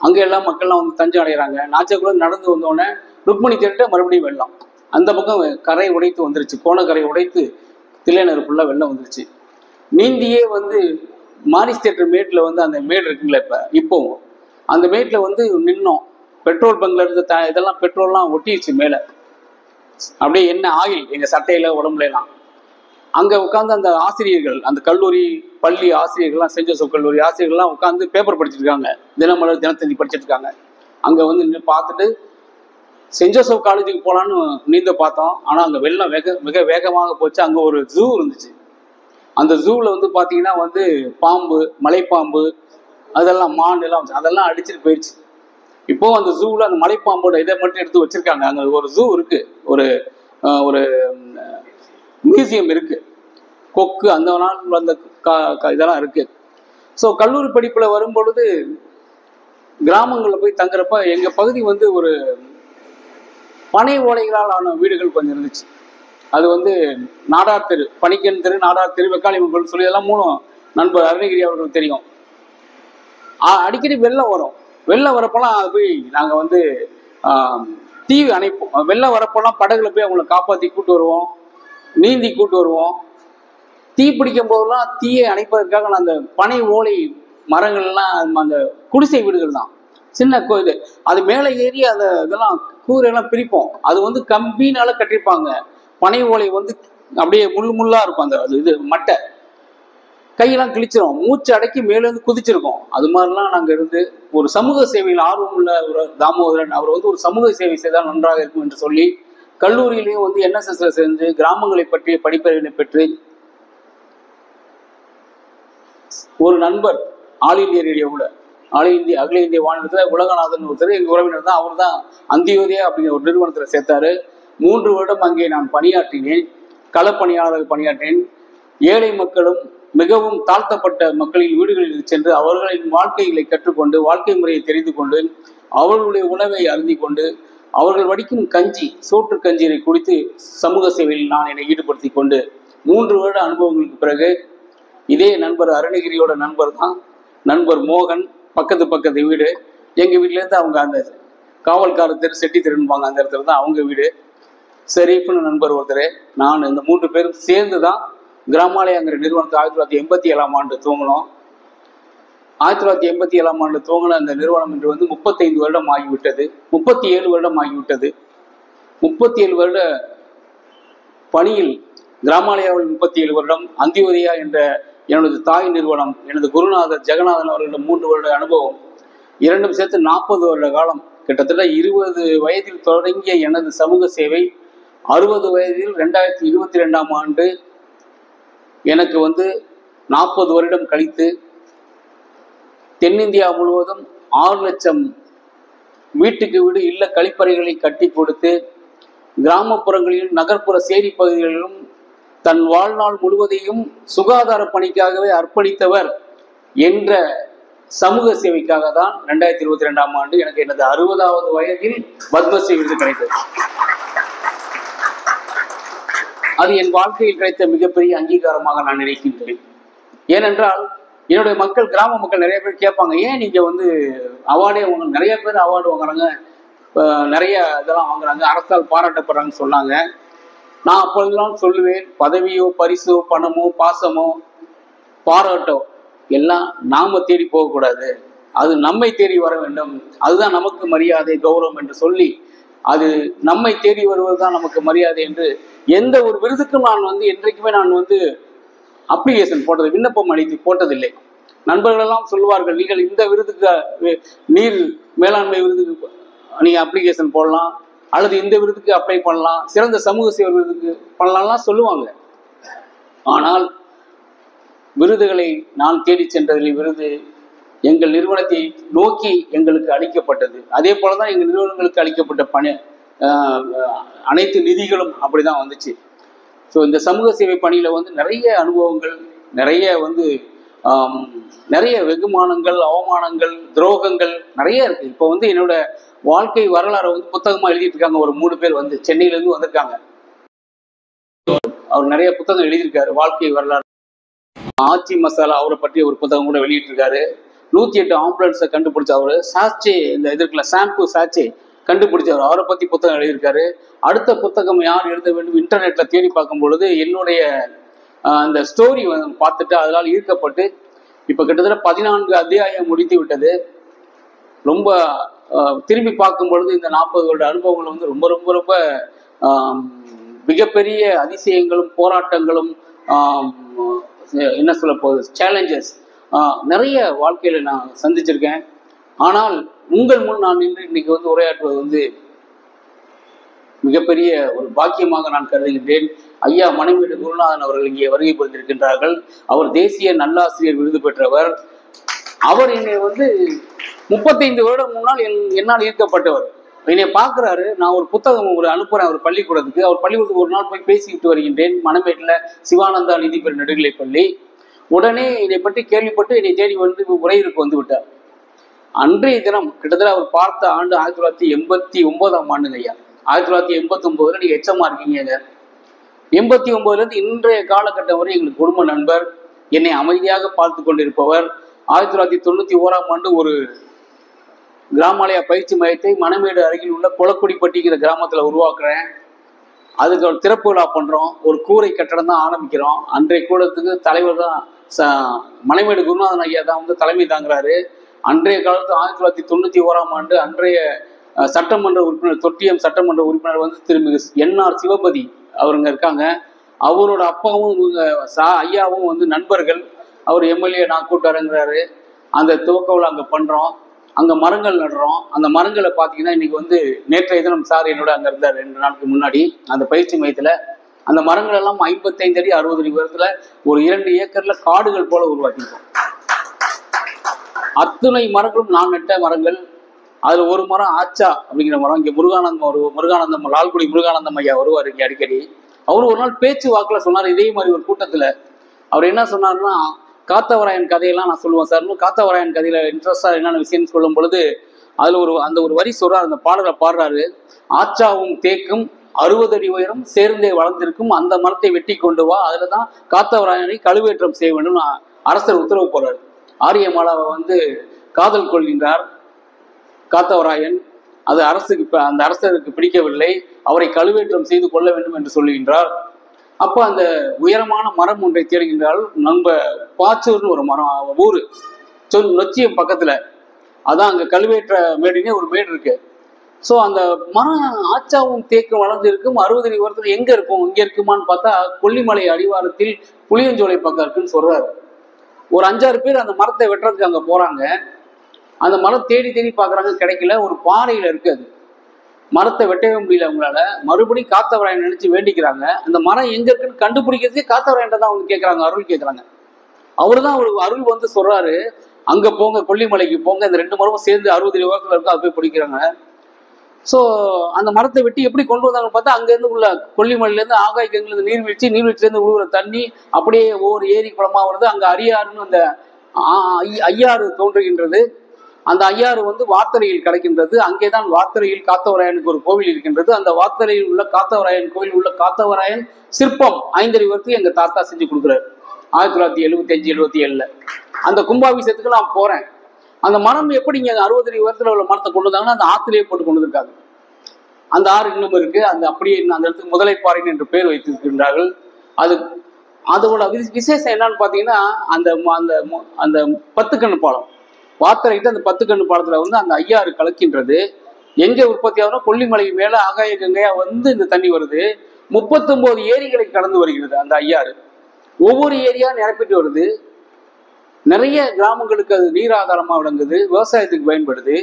அங்கே எல்லாம் மக்கள்லாம் வந்து தஞ்சம் அடைகிறாங்க. நாச்சியார் கோயில் நடந்து வந்தோடனே ருக்மணி தேர்ட்ட மறுபடியும் வெள்ளம். அந்த பக்கம் கரை உடைத்து வந்துருச்சு, கோணக்கரை உடைத்து தில்லைநகர் ஃபுல்லாக வெள்ளம் வந்துருச்சு. நீந்தியே வந்து மாரிஸ் தேட்டர் மேட்டில் வந்து அந்த மேடு இருக்குங்களா, இப்போவும் அந்த மேட்டில் வந்து நின்னோம். பெட்ரோல் பங்க்ல இருந்த இதெல்லாம் பெட்ரோல்லாம் ஒட்டிடுச்சு மேலே, அப்படியே என்ன ஆயில் எங்கள் சட்டையில உடம்புலாம். அங்கே உட்காந்து அந்த ஆசிரியர்கள், அந்த கல்லூரி பள்ளி ஆசிரியர்கள்லாம், சென்ட் ஜோசப் கல்லூரி ஆசிரியர்கள்லாம் உட்காந்து பேப்பர் படிச்சுட்டு இருக்காங்க, தினமலர் தினத்தந்தி படிச்சுட்டு இருக்காங்க. அங்கே வந்து நின்று பார்த்துட்டு சென்ட் ஜோசப் காலேஜுக்கு போகலான்னு நீந்த பார்த்தோம். ஆனால் அங்கே வெள்ளம் மிக வேகமாக போச்சு. அங்கே ஒரு ஜூ இருந்துச்சு. அந்த ஜூவில் வந்து பார்த்தீங்கன்னா வந்து பாம்பு, மலைப்பாம்பு, அதெல்லாம் மான் எல்லாம் அதெல்லாம் அடிச்சுட்டு போயிடுச்சு. இப்போ அந்த ஜூவில் அந்த மலைப்பாம்போட இதை மட்டும் எடுத்து வச்சிருக்காங்க. அங்கே ஒரு ஜூ இருக்கு, ஒரு ஒரு மியூசியம் இருக்கு, கொக்கு அந்த நாள் அந்த இதெல்லாம் இருக்கு. ஸோ கல்லூரி படிப்பில் வரும்பொழுது கிராமங்களில் போய் தங்குறப்ப எங்கள் பகுதி வந்து ஒரு பனை ஓலைகளால் ஆன வீடுகள் கொஞ்சம் இருந்துச்சு. அது வந்து நாடார் தெரு, பணிக்கன் தெரு, நாடார் தெரு, வெக்காளியம்மன் சொல்லி எல்லாம் 3 நண்பர் அருணகிரி அவர்களுக்கு தெரியும். அடிக்கடி வெள்ளம் வரும். வெள்ளம் வரப்போலாம் போய் நாங்கள் வந்து தீ அணைப்போம். வெள்ளம் வரப்போலாம் படகுல போய் அவங்கள காப்பாற்றி கூட்டு வருவோம், நீந்தி கூட்டு வருவோம். தீ பிடிக்கும் போதெல்லாம் தீயை அணைப்பதற்காக நான் அந்த பனை ஓலை மரங்கள்லாம் அந்த குடிசை வீடுகள் தான், சின்ன கோயில், அது மேலே ஏறி அந்த இதெல்லாம் கூரையெல்லாம் பிரிப்போம். அது வந்து கம்பினால கட்டிருப்பாங்க. பனை ஓலை வந்து அப்படியே முள்ளா இருக்கும். அந்த இது மட்டை கையெல்லாம் கிழிச்சிரும், மூச்சு அடக்கி மேலேருந்து குதிச்சிருக்கோம். அது மாதிரிலாம் நாங்கள் இருந்து ஒரு சமூக சேவையில் ஆர்வம் உள்ள ஒரு தாமோதரன் அவர் வந்து ஒரு சமூக சேவை செய்தால் நன்றாக இருக்கும் என்று சொல்லி கல்லூரியிலையும் வந்து NSSல சேர்ந்து கிராமங்களை பற்றிய படிப்பறிவினை பெற்று ஒரு நண்பர் ஆல் இந்தியா ரேடியோவில், அகில இந்திய வானொலியில் உலகநாதன் ஒருத்தர் எங்கள் உறவினர் தான். அவர் தான் அந்தியோதயா அப்படிங்கிற ஒரு நிறுவனத்தில் சேர்த்தாரு. 3 வருடம் அங்கே நான் பணியாற்றினேன், களப்பணியாளர்கள் பணியாற்றினேன். ஏழை மக்களும் மிகவும் தாழ்த்தப்பட்ட மக்களின் வீடுகளில் சென்று அவர்களின் வாழ்க்கைகளை கற்றுக்கொண்டு, வாழ்க்கை முறையை தெரிந்து கொண்டு, அவர்களுடைய உணவை அருந்தி கொண்டு, அவர்கள் வடிக்கும் கஞ்சி, சோற்று கஞ்சியை குடித்து சமூக சேவையில் நான் என்னை ஈடுபடுத்தி கொண்டு 3 வருட அனுபவங்களுக்கு பிறகு இதே நண்பர் அருணகிரியோட நண்பர் தான் நண்பர் மோகன், பக்கத்து வீடு. எங்கள் வீட்டிலேருந்து அவங்க அந்த காவல்கார தெரு, செட்டி தெருன்பாங்க, அந்த இடத்துல தான் அவங்க வீடு. ஷெரீஃப்னு நண்பர் ஒருத்தர், நான், இந்த 3 பேரும் சேர்ந்து தான் கிராமாலயங்கிற நிறுவனத்தை 1987ஆம் ஆண்டு துவங்கினோம். 1987ஆம் ஆண்டு துவங்கின அந்த நிறுவனம் என்று வந்து 35 வருடம் ஆகிவிட்டது, 37 வருடம் ஆகிவிட்டது. 37 வருட பணியில் கிராமாலயாவில் 37 வருடம், அந்தியோதயா என்ற எனது தாய் நிறுவனம், எனது குருநாதர் ஜெகநாதன் அவர்களிடம் 3 வருட அனுபவம். இரண்டும் சேர்த்து 40 வருட காலம், கிட்டத்தட்ட 20 வயதில் தொடங்கிய எனது சமூக சேவை 60 வயதில் 2022ஆம் ஆண்டு எனக்கு 40 வருடம் கழித்து தென்னிந்தியா முழுவதும் 6 லட்சம் வீட்டுக்கு வீடு இல்ல கழிப்பறைகளை கட்டி கொடுத்து கிராமப்புறங்களிலும் நகர்ப்புற சேரி பகுதிகளிலும் தன் வாழ்நாள் முழுவதையும் சுகாதார பணிக்காகவே அர்ப்பணித்தவர் என்ற சமூக சேவைக்காக தான் 2022ஆம் ஆண்டு எனக்கு எனது 60வது வயதில் பத்மஸ்ரீ விருது கிடைத்தது. அது என் வாழ்க்கையில் கிடைத்த மிகப்பெரிய அங்கீகாரமாக நான் நினைக்கின்றேன். ஏனென்றால் என்னுடைய மக்கள், கிராம மக்கள் நிறைய பேர் கேட்பாங்க, ஏன் நீங்க அவார்டே வாங்க, நிறைய பேர் அவார்டு வாங்குறாங்க, நிறைய இதெல்லாம் வாங்குறாங்க, அரசால் பாராட்டப்படுறாங்கன்னு சொன்னாங்க. நான் அப்பொழுதெல்லாம் சொல்லுவேன், பதவியோ பரிசோ பணமோ பாசமோ பாராட்டோ எல்லாம் நாம தேடி போகக்கூடாது, அது நம்மை தேடி வர வேண்டும், அதுதான் நமக்கு மரியாதை கௌரவம் என்று சொல்லி, அது நம்மை தேடி வருவதுதான் நமக்கு மரியாதை என்று எந்த ஒரு விருதுக்கும் நான் என்றைக்குமே நான் அப்ளிகேஷன் போட்டது, விண்ணப்பம் அளித்து போட்டதில்லை. நண்பர்களெல்லாம் சொல்லுவார்கள், நீங்கள் இந்த விருதுக்கு, நீர் மேலாண்மை விருதுக்கு நீங்கள் அப்ளிகேஷன் போடலாம், அல்லது இந்த விருதுக்கு அப்ளை பண்ணலாம், சிறந்த சமூக சேவை விருதுக்கு பண்ணலாம்லாம் சொல்லுவாங்க. ஆனால் விருதுகளை நான் தேடி சென்றதில் விருது எங்கள் நிறுவனத்தை நோக்கி எங்களுக்கு அளிக்கப்பட்டது. அதே போலதான் எங்கள் நிறுவனங்களுக்கு அளிக்கப்பட்ட அனைத்து நிதிகளும் அப்படிதான் வந்துச்சு. ஸோ இந்த சமூக சேவை பணியில நிறைய அனுபவங்கள், நிறைய நிறைய வெகுமானங்கள், அவமானங்கள், துரோகங்கள் நிறைய இருக்கு. இப்போ என்னோட வாழ்க்கை வரலாறு புத்தகமா எழுதிட்டு இருக்காங்க. ஒரு 3 பேர் சென்னையிலேருந்து வந்திருக்காங்க. அவர் நிறைய புத்தகம் எழுதியிருக்காரு. வாழ்க்கை வரலாறு, ஆச்சி மசாலா அவரை பற்றி ஒரு புத்தகம் கூட வெளியிட்டிருக்காரு. 108 ஆம்புலன்ஸை கண்டுபிடிச்ச அவரு, சாச்சே இந்த இதுக்குள்ள ஷாம்பு சாச்சே கண்டுபிடிச்சவர், அவரை பத்தி புத்தகம் எழுதியிருக்காரு. அடுத்த புத்தகம் யார் எழுத வேண்டும் இன்டர்நெட்ல தேடி பார்க்கும் பொழுது என்னுடைய அந்த ஸ்டோரி பார்த்துட்டு அதனால் ஈர்க்கப்பட்டு இப்ப கிட்டத்தட்ட 14 அத்தியாயம் முடித்து விட்டது. ரொம்ப திரும்பி பார்க்கும் பொழுது இந்த 40 வருட அனுபவங்கள் ரொம்ப ரொம்ப ரொம்ப மிகப்பெரிய அதிசயங்களும் போராட்டங்களும் என்ன சொல்ல போகுது சேலஞ்சஸ் நிறைய வாழ்க்கையில நான் சந்திச்சிருக்கேன். ஆனால் உங்கள் முன் நான் நின்று இன்னைக்கு உரையாற்றுவது மிகப்பெரிய ஒரு பாக்கியமாக நான் கருதுகின்றேன். ஐயா மணிமேடு குருநாதன் அவர்கள் இங்கே வருகை புரிந்திருக்கின்றார்கள். அவர் தேசிய நல்லாசிரியர் விருது பெற்றவர். அவர் என்னை 35 வருடம் முன்னால் என்னால் ஈர்க்கப்பட்டவர். என்னை பார்க்குறாரு, நான் ஒரு புத்தகம் அனுப்புறேன் அவர் பள்ளிக்கூடத்துக்கு. அவர் பள்ளிக்கூடத்துக்கு ஒரு நாள் போய் பேசிக்கிட்டு வருகின்றேன், மணமேட்டில் சிவானந்தா நிதிபெற நடுநிலைப் பள்ளி. உடனே என்னை பற்றி கேள்விப்பட்டு என்னை தேடி உரையிற்கு விட்டார். அன்றைய தினம் கிட்டத்தட்ட அவர் பார்த்த ஆண்டு 1989ஆம் ஆண்டுங்க ஐயா. 1989 நீங்க எச்சமா இருக்கீங்க. 89லேருந்து இன்றைய காலகட்டம் வரை எங்களுக்கு குடும்ப நண்பர், என்னை அமைதியாக பார்த்து கொண்டிருப்பவர். 1991ஆம் ஆண்டு ஒரு கிராமாலய பயிற்சி மையத்தை மணமேடு அருகில் உள்ள கொளக்குடிப்பட்டிங்கிற கிராமத்துல உருவாக்குறேன். அதுக்கு ஒரு திறப்பு விழா பண்றோம். ஒரு கூரை கட்டடம் தான் ஆரம்பிக்கிறோம். அன்றைய கூடத்துக்கு தலைவர் தான் மணமேடு குருநாதன் ஐயா தான் தலைமை தாங்குறாரு. அன்றைய காலத்து 1991ஆம் ஆண்டு அன்றைய சட்டமன்ற உறுப்பினர், தொட்டியம் சட்டமன்ற உறுப்பினர் திருமிகு என்ஆர் சிவபதி அவருங்க இருக்காங்க. அவரோட அப்பாவும் இவங்க ஐயாவும் நண்பர்கள். அவர் எம்எல்ஏ நான் கூட்டாருங்கிறாரு. அந்த துவக்க விழா அங்கே பண்றோம். அங்க மரங்கள் நடுறோம். அந்த மரங்களை பார்த்தீங்கன்னா இன்னைக்கு நேற்றைய தினம் சார் என்னோட அங்க இருந்தார் 2 நாளுக்கு முன்னாடி அந்த பயிற்சி மையத்துல. அந்த மரங்கள் எல்லாம் 55 அடி 60 அடி உயரத்துல ஒரு 2 ஏக்கர்ல காடுகள் போல உருவாக்கிட்டோம். அத்துணை மரங்களும் நான் நட்ட மரங்கள். அதுல ஒரு மரம் ஆச்சா அப்படிங்கிற மரம். இங்க முருகானந்தம் லால்குடி முருகானந்தம் ஐயா வருவார் இங்க அடிக்கடி. அவரு ஒரு நாள் பேச்சு வாக்குல சொன்னார். இதே மாதிரி ஒரு கூட்டத்துல அவர் என்ன சொன்னார்னா, காத்தவராயன் கதையெல்லாம் நான் சொல்லுவேன் சார். காத்தவராயன் கதையில இன்ட்ரெஸ்டா என்னென்ன விஷயம்னு சொல்லும் பொழுது அதுல அந்த ஒரு வரி சொல்றாரு. அந்த பாடலை பாடுறாரு. ஆச்சாவும் தேக்கும் 60 அடி உயரம் சேர்ந்தே வளர்ந்திருக்கும், அந்த மரத்தை வெட்டி கொண்டு வா, அதுலதான் காத்தவராயனை கழுவேற்றம் செய்ய வேண்டும் அரசர் உத்தரவு போறாரு. ஆரியமாலாவை காதல் கொள்கின்றார் காத்தவராயன். அது அந்த அரசருக்கு பிடிக்கவில்லை. அவரை கழுவேற்றம் செய்து கொள்ள வேண்டும் என்று சொல்லுகின்றார். அப்ப அந்த உயரமான மரம் ஒன்றை தேடுகின்றால், நம்ம பாச்சூர்னு ஒரு மரம் ஊரு நொச்சியம் பக்கத்துல, அதான் அங்க கழுவேற்ற மேடுனே ஒரு மேடு இருக்கு. ஸோ அந்த மரம் ஆச்சாவும் தேக்கும் வளர்ந்து இருக்கும். 60 அடி உயரத்துல எங்க இருக்கும், இங்க இருக்குமான்னு பார்த்தா கொல்லிமலை அடிவாரத்தில் புளியஞ்சோலை பக்கம் இருக்குன்னு சொல்றாரு. ஒரு 5-6 பேர் அந்த மரத்தை வெட்டுறதுக்கு அங்க போறாங்க. அந்த மரம் தேடி தேடி பார்க்குறாங்க, கிடைக்கல. ஒரு பாறையில் இருக்கு அது. மரத்தை வெட்டவே முடியல அவங்களால. மறுபடியும் காத்தவராயன் நினைச்சு வேண்டிக்கிறாங்க. அந்த மரம் எங்க இருக்குன்னு கண்டுபிடிக்கிறதே காத்தவராயன் தான் அவங்க கேட்குறாங்க, அருள் கேட்குறாங்க. அவரு தான் ஒரு அருள் வந்து சொல்றாரு, அங்க போங்க, கொல்லிமலைக்கு போங்க, இந்த 2 மரமும் சேர்ந்து 60 ரூபாய்க்குள்ள இருக்கும், அது போய் பிடிக்கிறாங்க. ஸோ அந்த மரத்தை வெட்டி எப்படி கொண்டு வந்தாங்கன்னு பார்த்தா, அங்கேருந்து உள்ள கொல்லிமலையிலேருந்து ஆகாய கங்கையிலேருந்து நீர்வீழ்ச்சியிலேருந்து விழுகிற தண்ணி அப்படியே ஒவ்வொரு ஏரி குளமா வருது. அங்கே அரியாறுன்னு அந்த ஐயாறு தோன்றுகின்றது. அந்த ஐயாறு வந்து வாத்தரையில் கிடைக்கின்றது. அங்கேதான் வாத்தரையில் காத்தவராயனுக்கு ஒரு கோவில் இருக்கின்றது. அந்த வாத்தரையில் உள்ள காத்தவராயன் கோவில் உள்ள காத்தவராயன் சிற்பம் 5 அடி வரைக்கும் எங்க தாத்தா செஞ்சு கொடுக்குறாரு 1975-77. அந்த கும்பாபிஷேகத்துக்கு நான் போறேன். அந்த மரம் எப்படி இங்க 60 அடி உயரத்துல உள்ள மரத்தை கொண்டு வந்தாங்கன்னா அந்த ஆத்திலேயே போட்டு கொண்டு வந்திருக்காங்க. அந்த ஆறு இன்னும் இருக்கு. அந்த அப்படியே அந்த இடத்துக்கு முதலைப்பாறைன்னு என்று பேர் வைத்திருக்கின்றார்கள். அதோட விசேஷம் என்னன்னு பாத்தீங்கன்னா, அந்த அந்த அந்த 10 கண்ணு பாலம் வாத்தரைட்டு, அந்த 10 கண்ணு பாலத்துல வந்து அந்த ஐயாறு கலக்கின்றது. எங்க உற்பத்தி ஆகும்? கொல்லிமலை மேல ஆகாய கங்கையா வந்து இந்த தண்ணி வருது. 39 ஏரிகளை கடந்து வருகிறது அந்த ஐயாறு. ஒவ்வொரு ஏரியா நிரப்பிட்டு வருது. நிறைய கிராமங்களுக்கு அது நீராதாரமா விளங்குது, விவசாயத்துக்கு பயன்படுது.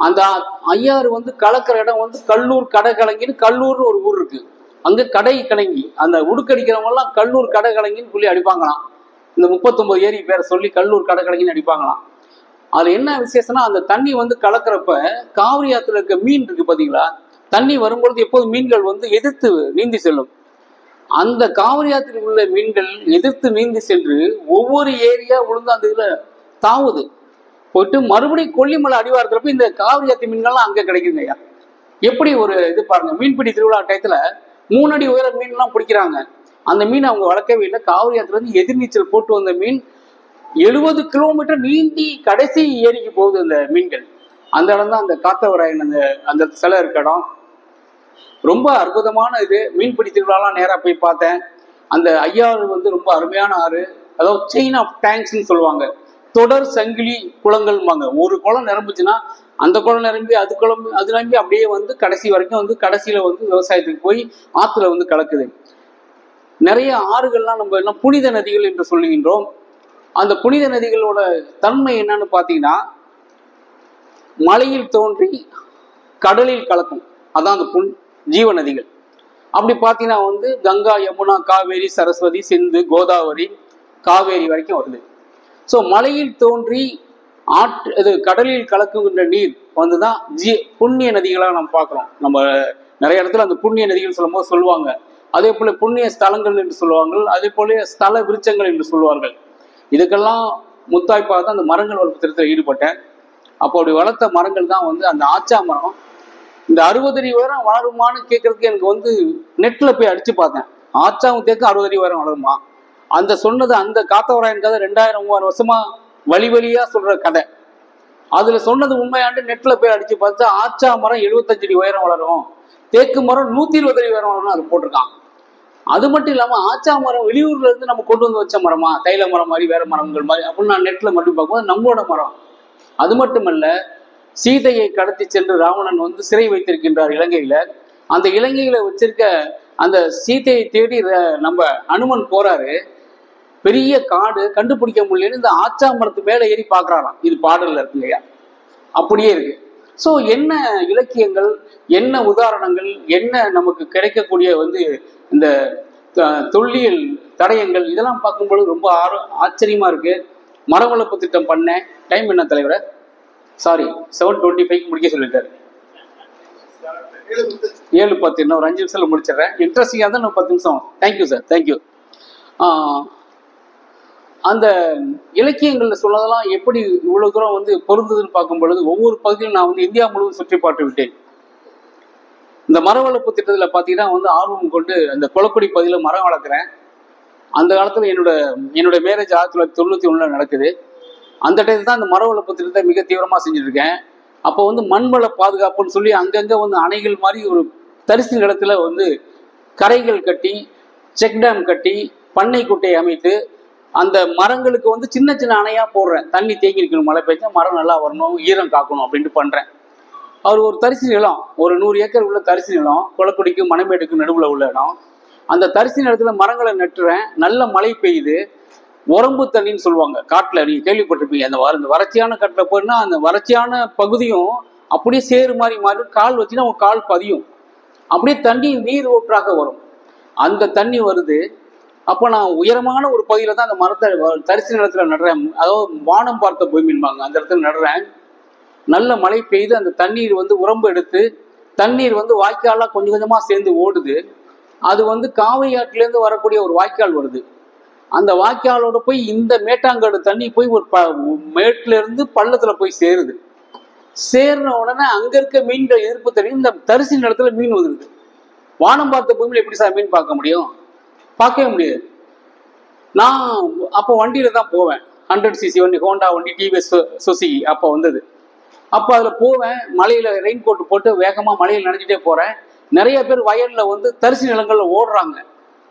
அந்த ஐயாறு வந்து கலக்கிற இடம் வந்து கல்லூர் கடை கலங்கின்னு, கல்லூர்னு ஒரு ஊர் இருக்கு. அங்க கடை கலங்கி அந்த உடுக்கடிக்கிறவங்க எல்லாம் கல்லூர் கடை கலங்கின்னு சொல்லி அடிப்பாங்களாம். இந்த 39 ஏரி பேரை சொல்லி கல்லூர் கடை கலங்கின்னு அடிப்பாங்களாம். அது என்ன விசேஷம்னா, அந்த தண்ணி வந்து கலக்கிறப்ப காவிரி ஆத்துல இருக்க மீன் இருக்கு பாத்தீங்களா, தண்ணி வரும்பொழுது எப்போது மீன்கள் வந்து எதிர்த்து நீந்தி செல்லும். அந்த காவிரி ஆற்றில் உள்ள மீன்கள் எதிர்த்து நீந்தி சென்று ஒவ்வொரு ஏரியா விழுந்து அந்த இதுல தாவுது. போயிட்டு மறுபடியும் கொல்லிமலை அடிவாரத்துல போய் இந்த காவிரி ஆற்று மீன்கள்லாம் அங்க கிடைக்குங்க ஐயா. எப்படி ஒரு இது பாருங்க, மீன்பிடி திருவிழா டயத்துல 3 அடி உயர மீன்லாம் பிடிக்கிறாங்க. அந்த மீன் அவங்க வளர்க்கவே இல்லை. காவிரி ஆற்றுல இருந்து எதிர்நீச்சல் போட்டு வந்த மீன் 70 கிலோமீட்டர் நீந்தி கடைசி ஏரிக்கு போகுது அந்த மீன்கள். அந்த இடம் தான் அந்த காத்தவராயன் அந்த சிலை இருக்க இடம். ரொம்ப அற்புதமான இது. மீன்பிடி திருவிழாலாம் நேராக போய் பார்த்தேன். அந்த ஐயாறு வந்து ரொம்ப அருமையான ஆறு. அதாவது செயின் ஆஃப் டேங்க்ஸ்ன்னு சொல்லுவாங்க. தொடர் சங்கிலி குளங்கள்பாங்க. ஒரு குளம் நிரம்புச்சுன்னா அந்த குளம் நிரம்பி அது நிரம்பி அப்படியே வந்து கடைசி வரைக்கும் வந்து கடைசியில வந்து விவசாயத்துக்கு போய் ஆற்றுல வந்து கலக்குது. நிறைய ஆறுகள்லாம் நம்ம எல்லாம் புனித நதிகள் என்று சொல்லுகின்றோம். அந்த புனித நதிகளோட தன்மை என்னன்னு பார்த்தீங்கன்னா, மலையில் தோன்றி கடலில் கலக்கும். அதான் அந்த ஜீவ நதிகள். அப்படி பார்த்தீங்கன்னா வந்து கங்கா, யமுனா, காவேரி, சரஸ்வதி, சிந்து, கோதாவரி, காவேரி வரைக்கும் வருது. ஸோ மலையில் தோன்றி இது கடலில் கலக்குகின்ற நீர் வந்துதான் புண்ணிய நதிகளாக நம்ம பார்க்குறோம். நம்ம நிறைய இடத்துல அந்த புண்ணிய நதிகள் சொல்லும் போது சொல்லுவாங்க. அதே போல புண்ணிய ஸ்தலங்கள் என்று சொல்லுவாங்க. அதே போல ஸ்தல விருட்சங்கள் என்று சொல்லுவார்கள். இதுக்கெல்லாம் முத்தாய்ப்பாக தான் அந்த மரங்கள் வளர்ப்பு திட்டத்தில் ஈடுபட்டேன். அப்போ அப்படி வளர்த்த மரங்கள் தான் வந்து அந்த ஆச்சா மரம். இந்த 60 அடி உயரம் வளருமான்னு கேட்கறதுக்கு எனக்கு வந்து நெட்ல போய் அடிச்சு பார்த்தேன். ஆச்சாவும் தேக்க 60 அடி உயரம் வளருமா? அந்த சொன்னது அந்த காத்தவராயன் கதை 2000-3000 வருஷமா வழியா சொல்ற கதை. அதுல சொன்னது உண்மையாண்டு நெட்ல போய் அடிச்சு பார்த்தா ஆச்சா மரம் 75 அடி உயரம் வளரும், தேக்கு மரம் 120 அடி உயரம் வளரும் அது போட்டிருக்கான். அது மட்டும் இல்லாம ஆச்சா மரம் வெளியூர்ல இருந்து நம்ம கொண்டு வந்து வச்ச மரமா, தைல மரம் மாதிரி வேற மரங்கள் மாதிரி அப்படின்னு நான் நெட்ல மட்டும் பார்க்கும்போது நம்மளோட மரம். அது மட்டுமல்ல, சீதையை கடத்தி சென்று ராவணன் வந்து சிறை வைத்திருக்கின்றார் இலங்கையில. அந்த இலங்கையில வச்சிருக்க அந்த சீதையை தேடி நம்ம அனுமன் போறாரு. பெரிய காடு, கண்டுபிடிக்க முடியலன்னு இந்த ஆச்சா மரத்து மேல ஏறி பாக்குறாராம். இது பாடல்ல இருக்குங்கய்யா, அப்படியே இருக்கு. ஸோ என்ன இலக்கியங்கள், என்ன உதாரணங்கள், என்ன நமக்கு கிடைக்கக்கூடிய வந்து இந்த தொல்லியல் தடயங்கள், இதெல்லாம் பார்க்கும்போது ரொம்ப ஆச்சரியமா இருக்கு. மரம் வளர்ப்பு திட்டம் பண்ணேன். டைம் என்ன தலைவரை? சாரி, 7:25 முடிக்க சொல்லியிருக்காரு. 7:10, இன்னும் ஒரு 5 நிமிஷத்துல முடிச்சிடுறேன். இன்ட்ரெஸ்டிங்காக தான் இன்னும் 10 நிமிஷம். Thank you sir, thank you. அந்த இலக்கியங்கள்ல சொன்னதெல்லாம் எப்படி இவ்வளவு தூரம் வந்து பொருந்ததுன்னு பார்க்கும் பொழுது, ஒவ்வொரு பகுதியிலும் நான் வந்து இந்தியா முழுவதும் சுற்றி பார்த்து விட்டேன். இந்த மர வளர்ப்பு திட்டத்தில் பார்த்தீங்கன்னா வந்து ஆர்வம் கொண்டு அந்த கொளக்குடி பகுதியில் மரம் வளர்க்குறேன். அந்த காலத்தில் என்னோட மேரேஜ் 1991 நடக்குது. அந்த டைத்துல தான் அந்த மர வளர்ப்பு திட்டத்தை மிக தீவிரமாக செஞ்சுட்டு இருக்கேன். அப்போ வந்து மண்வள பாதுகாப்புன்னு சொல்லி அங்கங்கே வந்து அணைகள் மாதிரி ஒரு தரிசு நிலத்தில் வந்து கரைகள் கட்டி, செக் டேம் கட்டி, பண்ணை குட்டையை அமைத்து அந்த மரங்களுக்கு வந்து சின்ன சின்ன அணையாக போடுறேன். தண்ணி தேங்கி இருக்கணும், மழை பெய்ஞ்சா மரம் நல்லா வரணும், ஈரம் காக்கணும் அப்படின்ட்டு பண்ணுறேன். அவர் ஒரு தரிசு நிலம், ஒரு 100 ஏக்கர் உள்ள தரிசு நிலம், கொளக்குடிக்கும் மணமேட்டுக்கும் நடுவில் உள்ள இடம். அந்த தரிசு நிலத்தில் மரங்களை நட்டுறேன். நல்ல மழை பெய்யுது. உரம்பு தண்ணின்னு சொல்லுவாங்க. காட்டில் நீங்கள் கேள்விப்பட்டிருப்பீங்க. அந்த வறட்சியான காட்டில் போயின்னா அந்த வறட்சியான பகுதியும் அப்படியே சேறு மாதிரி மாறி கால் வச்சுன்னா அவங்க கால் பதியும். அப்படியே தண்ணி நீர் ஊற்றாக வரும். அந்த தண்ணி வருது. அப்போ நான் உயரமான ஒரு பகுதியில் தான் அந்த மரத்தை தரிசு நிலத்தில் நடுறேன். அதாவது வானம் பார்த்த பூமின்பாங்க, அந்த இடத்துல நடுறேன். நல்ல மழை பெய்து அந்த தண்ணீர் வந்து உரம்பு எடுத்து தண்ணீர் வந்து வாய்க்காலாக கொஞ்சம் கொஞ்சமாக சேர்ந்து ஓடுது. அது வந்து காவிரி ஆற்றிலேருந்து வரக்கூடிய ஒரு வாய்க்கால் வருது. அந்த வாய்க்காலோட போய் இந்த மேட்டாங்காடு தண்ணி போய் ஒரு மேட்டுல இருந்து பள்ளத்தில் போய் சேருது. சேர்ன உடனே அங்கே இருக்க மீன் எதிர்ப்பு தண்ணி இந்த தரிசு நிலத்துல மீன் வந்துருது. வானம் பார்த்த பூமியில் எப்படி சார் மீன் பார்க்க முடியும்? பார்க்கவே முடியாது. நான் அப்போ வண்டியில் தான் போவேன். 100cc வண்டி, ஹோண்டா வண்டி, டிவிஎஸ் சுசுகி அப்போ வந்தது. அப்போ அதில் போவேன். மலையில் ரெயின் கோட்டு போட்டு வேகமாக மலையில் நனைஞ்சிட்டே போகிறேன். நிறைய பேர் வயலில் வந்து தரிசு நிலங்களில் ஓடுறாங்க.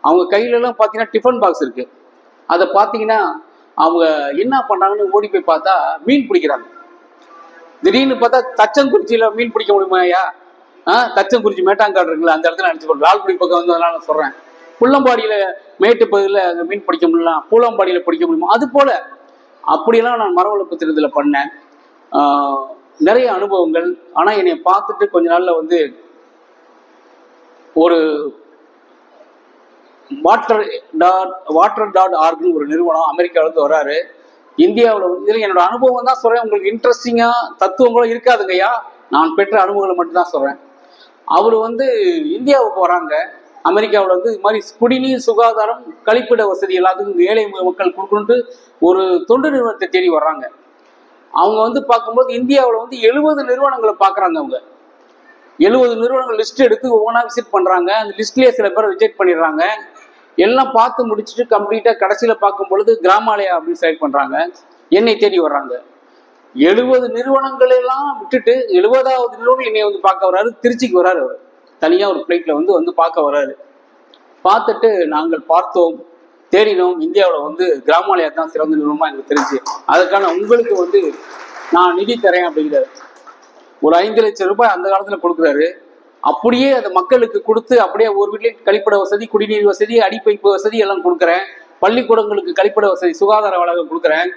அவங்க கையிலலாம் பார்த்தீங்கன்னா டிஃபன் பாக்ஸ் இருக்குது. அதை பார்த்தீங்கன்னா அவங்க என்ன பண்ணுறாங்கன்னு ஓடி போய் பார்த்தா மீன் பிடிக்கிறாங்க. திடீர்னு பார்த்தா தச்சங்குறிச்சியில் மீன் பிடிக்க முடியுமாயா? தச்சங்குறிச்சி மேட்டாங்காடு இருக்குல்ல, அந்த இடத்துல நினச்சி போகிறேன். லால்குடி பக்கம் வந்து அதனால சொல்கிறேன். புள்ளம்பாடியில் மேட்டு பகுதியில் அங்கே மீன் பிடிக்க முடியலாம், பூலம்பாடியில் பிடிக்க முடியுமா? அது போல் அப்படியெல்லாம் நான் மர வளர்ப்பு திட்டத்தில் பண்ணேன். நிறைய அனுபவங்கள். ஆனால் என்னை பார்த்துட்டு கொஞ்ச நாளில் வந்து ஒரு water.org ஒரு நிறுவனம் அமெரிக்காவிலேருந்து வராரு. இந்தியாவில் வந்து இதில் என்னோட அனுபவம் தான் சொல்கிறேன். உங்களுக்கு இன்ட்ரெஸ்டிங்காக தத்துவங்களும் இருக்காதுங்கய்யா, நான் பெற்ற அனுபவங்களை மட்டும்தான் சொல்கிறேன். அவர் வந்து இந்தியாவுக்கு வராங்க. அமெரிக்காவில் வந்து இது மாதிரி குடிநீர், சுகாதாரம், கழிப்பிட வசதி எல்லாத்துக்கும் ஏழை மக்கள் கொடுக்கணுன்ட்டு ஒரு தொண்டு நிறுவனத்தை தேடி வர்றாங்க. அவங்க வந்து பார்க்கும்போது இந்தியாவில் வந்து 70 நிறுவனங்களை பார்க்குறாங்க. அவங்க 70 நிறுவனங்கள் லிஸ்ட் எடுத்து ஒவ்வொன்றா விசிட் பண்ணுறாங்க. அந்த லிஸ்ட்லேயே சில பேர் ரிஜெக்ட் பண்ணிடுறாங்க. எல்லாம் பார்த்து முடிச்சுட்டு கம்ப்ளீட்டாக கடைசியில் பார்க்கும் பொழுது கிராமாலயா அப்படின்னு செலக்ட் பண்ணுறாங்க. என்னை தேடி வர்றாங்க. 70 நிறுவனங்களெல்லாம் விட்டுட்டு 70வது நிறுவனம் என்னை வந்து பார்க்க வர்றாரு. திருச்சிக்கு வர்றாரு. அவர் தனியாக ஒரு ஃப்ளைட்டில் வந்து பார்க்க வர்றாரு. பார்த்துட்டு நாங்கள் பார்த்தோம், தேடினோம். இந்தியாவில் வந்து கிராமாலயா தான் சிறந்த நிறுவனமாக எங்களுக்கு தெரிஞ்சு, அதுக்கான உங்களுக்கு வந்து நான் நிதி தரேன் அப்படிங்கிறாரு. ஒரு 5 லட்சம் ரூபாய் அந்த காலத்தில் கொடுக்குறாரு. அப்படியே அந்த மக்களுக்கு கொடுத்து அப்படியே ஒரு வீட்லேயும் கழிப்பிட வசதி, குடிநீர் வசதி, அடிப்பைப்பு வசதி எல்லாம் கொடுக்குறேன். பள்ளிக்கூடங்களுக்கு கழிப்பிட வசதி, சுகாதார வளங்கள் கொடுக்குறேன்.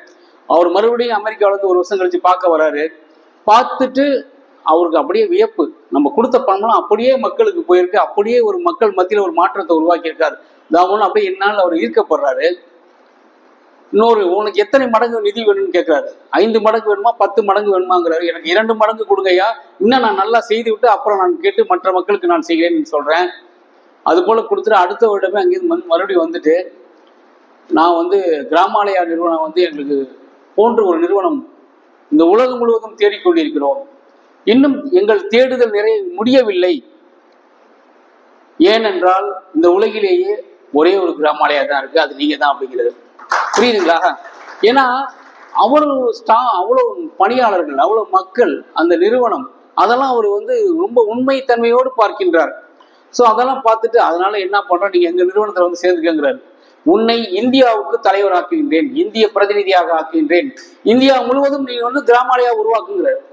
அவர் மறுபடியும் அமெரிக்காவிலேருந்து ஒரு வருஷம் கழிச்சு பார்க்க வராரு. பார்த்துட்டு அவருக்கு அப்படியே வியப்பு. நம்ம கொடுத்த பணம்லாம் அப்படியே மக்களுக்கு போயிருக்கு. அப்படியே ஒரு மக்கள் மத்தியில் ஒரு மாற்றத்தை உருவாக்கியிருக்காரு. தாவணும் அப்படியே என்னால் அவர் ஈர்க்கப்படுறாரு. இன்னொரு உனக்கு எத்தனை மடங்கு நிதி வேணும்னு கேட்குறாரு. 5 மடங்கு வேணுமா, 10 மடங்கு வேணுமாங்கிறாரு. எனக்கு 2 மடங்கு கொடுங்கய்யா, இன்னும் நான் நல்லா செய்து விட்டு அப்புறம் நான் கேட்டு மற்ற மக்களுக்கு நான் செய்கிறேன்னு சொல்கிறேன். அது போல் கொடுத்துட்டு அடுத்த வருடமே அங்கேருந்து மறுபடியும் வந்துட்டு நான் வந்து கிராமாலயா நிறுவனம் வந்து எங்களுக்கு போன்ற ஒரு நிறுவனம் இந்த உலகம் முழுவதும் தேடிக்கொண்டிருக்கிறோம். இன்னும் எங்கள் தேடுதல் முடியவில்லை. ஏனென்றால் இந்த உலகிலேயே ஒரே ஒரு கிராமாலயா தான் இருக்கு, அது நீங்க தான் அப்படிங்கிறது. புரியுதுங்களா? ஏன்னா அவ்வளோ பணியாளர்கள், அவ்வளோ மக்கள், அந்த நிறுவனம், அதெல்லாம் அவர் வந்து ரொம்ப உண்மைத்தன்மையோடு பார்க்கின்றார். ஸோ அதெல்லாம் பார்த்துட்டு அதனால என்ன பண்றோம், நீங்க எங்க நிறுவனத்தில் வந்து சேர்ந்துக்கங்கிறார். உன்னை இந்தியாவுக்கு தலைவராக்குகின்றேன், இந்திய பிரதிநிதியாக ஆக்குகின்றேன், இந்தியா முழுவதும் நீங்க வந்து கிராமாலயா உருவாக்குங்கிறார்.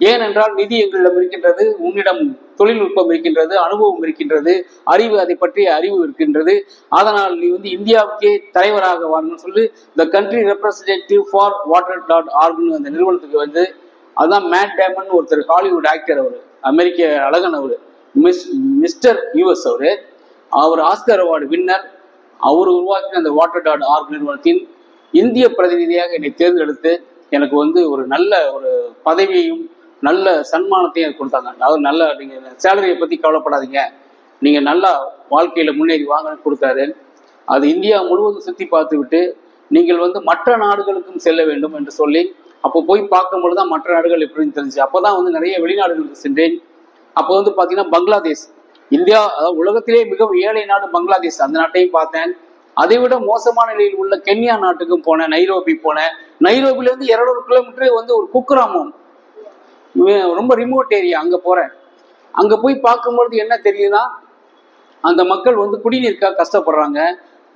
ஏனென்றால் நிதி எங்களிடம் இருக்கின்றது, உன்னிடம் தொழில்நுட்பம் இருக்கின்றது, அனுபவம் இருக்கின்றது, அறிவு, அதை பற்றிய அறிவு இருக்கின்றது. அதனால் நீ வந்து இந்தியாவுக்கே தலைவராக வரணும்னு சொல்லி the country representative for water.org அந்த நிறுவனத்துக்கு வந்து, அதுதான் மேட் டேமன் ஒருத்தர், ஹாலிவுட் ஆக்டர், அவர் அமெரிக்க அழகன், அவர் மிஸ்டர் யூஎஸ், அவர் ஆஸ்கர் அவார்டு வின்னர். அவர் உருவாக்கின அந்த water.org நிறுவனத்தின் இந்திய பிரதிநிதியாக என்னை தேர்ந்தெடுத்து எனக்கு வந்து ஒரு நல்ல ஒரு பதவியையும் நல்ல சன்மானத்தையும் கொடுத்தாங்க. அதாவது நல்ல, நீங்கள் சேலரியை பற்றி கவலைப்படாதீங்க, நீங்கள் நல்லா வாழ்க்கையில் முன்னேறி வாங்கன்னு கொடுத்தாரு. அது இந்தியா முழுவதும் சுற்றி பார்த்து விட்டு நீங்கள் வந்து மற்ற நாடுகளுக்கும் செல்ல வேண்டும் என்று சொல்லி அப்போ போய் பார்க்கும்போது தான் மற்ற நாடுகள் எப்படின்னு தெரிஞ்சு. அப்போ தான் வந்து நிறைய வெளிநாடுகளுக்கு சென்றேன். அப்போ வந்து பார்த்தீங்கன்னா பங்களாதேஷ், இந்தியா, அதாவது உலகத்திலே மிகவும் ஏழை நாடு பங்களாதேஷ், அந்த நாட்டையும் பார்த்தேன். அதை விட மோசமான நிலையில் உள்ள கென்யா நாட்டுக்கும் போனேன். நைரோபி போனேன். நைரோபிலேருந்து 200 கிலோமீட்டர் வந்து ஒரு குக்கிராமம், ரொம்ப ரிமோட் ஏரியா, அங்கே போகிறேன். அங்கே போய் பார்க்கும்பொழுது என்ன தெரியுதுன்னா, அந்த மக்கள் வந்து குடிநீருக்காக கஷ்டப்படுறாங்க.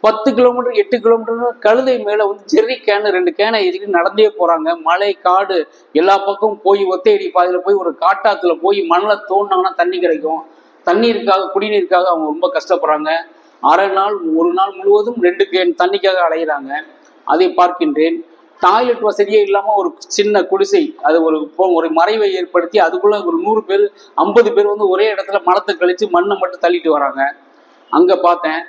10 கிலோமீட்டர் 8 கிலோமீட்டர் கழுதை மேலே வந்து ஜெர்ரி கேனு 2 கேனை எதிர்த்து நடந்தே போகிறாங்க. மலை, காடு, எல்லா பக்கமும் போய் ஒத்தையடி பாதையில் போய் ஒரு காட்டாத்துல போய் மணலை தோண்டினாங்கன்னா தண்ணி கிடைக்கும். தண்ணீருக்காக, குடிநீருக்காக அவங்க ரொம்ப கஷ்டப்படுறாங்க. அரை நாள் ஒரு நாள் முழுவதும் 2 கேன் தண்ணிக்காக அலைகிறாங்க. அதை பார்க்கின்றேன். டாய்லெட் வசதியே இல்லாமல் ஒரு சின்ன குடிசை, அது ஒரு மறைவை ஏற்படுத்தி அதுக்குள்ள ஒரு 100 பேர் 50 பேர் வந்து ஒரே இடத்துல மலத்தை கழித்து மண்ணை மட்டும் தள்ளிட்டு வராங்க. அங்கே பார்த்தேன்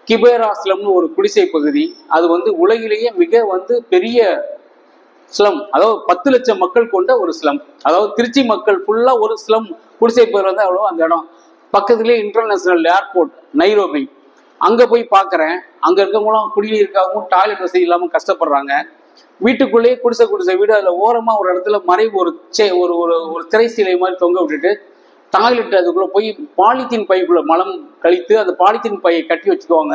கிபேராஸ்லம்னு ஒரு குடிசை பகுதி. அது வந்து உலகிலேயே மிக வந்து பெரிய ஸ்லம், அதாவது 10 லட்சம் மக்கள் கொண்ட ஒரு ஸ்லம். அதாவது திருச்சி மக்கள் ஃபுல்லாக ஒரு ஸ்லம் குடிசை பகுதி வந்து அவ்வளோ. அந்த இடம் பக்கத்துலேயே இன்டர்நேஷனல் ஏர்போர்ட் நைரோபி. அங்கே போய் பார்க்குறேன். அங்கே இருக்கவங்களும் குடிநீருக்காகவும் டாய்லெட் வசதி இல்லாமல் கஷ்டப்படுறாங்க. வீட்டுக்குள்ளேயே குடிசை வீடு, அதில் ஓரமாக ஒரு இடத்துல மறைவு ஒரு திரை சீலை மாதிரி தொங்க விட்டுட்டு டாய்லெட் அதுக்குள்ளே போய் பாலித்தீன் பைக்குள்ளே மலம் கழித்து அந்த பாலித்தீன் பையை கட்டி வச்சுக்குவாங்க.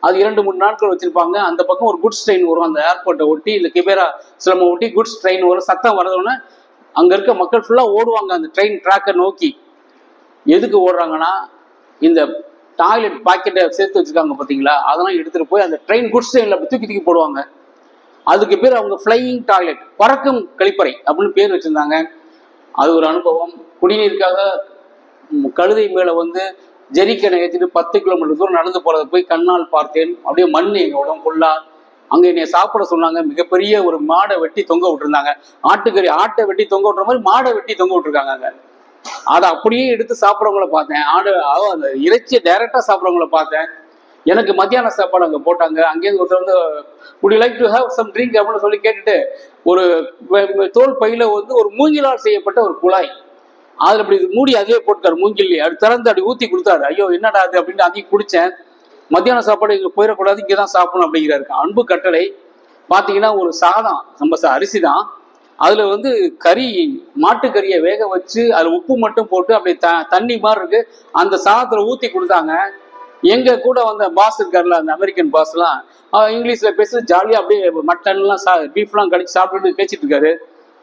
அது 2-3 நாட்கள் வச்சுருப்பாங்க. அந்த பக்கம் ஒரு குட்ஸ் ட்ரெயின் வரும், அந்த ஏர்போர்ட்டை ஒட்டி இந்த கிபேரா ஸ்லம்மை ஒட்டி குட்ஸ் ட்ரெயின் வரும். சத்தம் வரதோடனே அங்கே இருக்க மக்கள் ஃபுல்லாக ஓடுவாங்க அந்த ட்ரெயின் ட்ராக்கை நோக்கி. எதுக்கு ஓடுறாங்கன்னா, இந்த டாய்லெட் பாக்கெட்டை சேர்த்து வச்சுருக்காங்க பார்த்தீங்களா, அதெல்லாம் எடுத்துகிட்டு போய் அந்த ட்ரெயின் குட்ஸ் ட்ரெயினில் அப்படி தூக்கி போடுவாங்க. அதுக்கு பேர் அவங்க ஃப்ளையிங் டாய்லெட், பறக்கும் கழிப்பறை அப்படின்னு பேர் வச்சுருந்தாங்க. அது ஒரு அனுபவம். குடிநீருக்காக கழுதை மேலே வந்து ஜெரிக்கனை ஏற்றிட்டு 10 கிலோமீட்டர் தூரம் நடந்து போகிறத போய் கண்ணால் பார்த்தேன். அப்படியே மண் எங்கள் உடம்பு ஃபுல்லாக. அங்கே என்னை சாப்பிட சொன்னாங்க. மிகப்பெரிய ஒரு மாடை வெட்டி தொங்க விட்டுருந்தாங்க. ஆட்டை வெட்டி தொங்க விட்டுற மாதிரி மாடை வெட்டி தொங்க விட்டுருக்காங்க அங்கே. அதை அப்படியே எடுத்து சாப்பிட்றவங்கள பார்த்தேன். அந்த இறைச்சியை டைரெக்டாக சாப்பிட்றவங்கள பார்த்தேன். எனக்கு மத்தியான சாப்பாடு அங்கே போட்டாங்க. அங்கேருந்து ஒருத்தர் வந்து would you like to have some drink அப்படின்னு சொல்லி கேட்டுட்டு ஒரு தோல் பையில வந்து ஒரு மூங்கிலால் செய்யப்பட்ட ஒரு குழாய், அதில் அப்படி மூடி அதே போட்டுக்காரு மூங்கிலே. அது திறந்து அப்படி ஊற்றி கொடுத்தாரு. ஐயோ என்னடா அது அப்படின்னு அதையும் குடித்தேன். மத்தியான சாப்பாடு இங்கே போயிடக்கூடாது, இங்கே தான் சாப்பிடணும் அப்படிங்கிறாரு. அன்பு கட்டளை. பார்த்தீங்கன்னா ஒரு சாதம், நம்ம அரிசி தான், அதில் வந்து மாட்டுக்கறியை வேக வச்சு அதில் உப்பு மட்டும் போட்டு அப்படியே தண்ணி மாதிரி இருக்கு, அந்த சாதத்தில் ஊற்றி கொடுத்தாங்க. எங்க கூட வந்த பாஸ் இருக்காருல, அந்த அமெரிக்கன் பாஸ்லாம் இங்கிலீஷ்ல பேசி ஜாலியாக அப்படியே மட்டன்லாம் பீஃப்லாம் கடிச்சு சாப்பிட்டு பேசிட்டு இருக்காரு.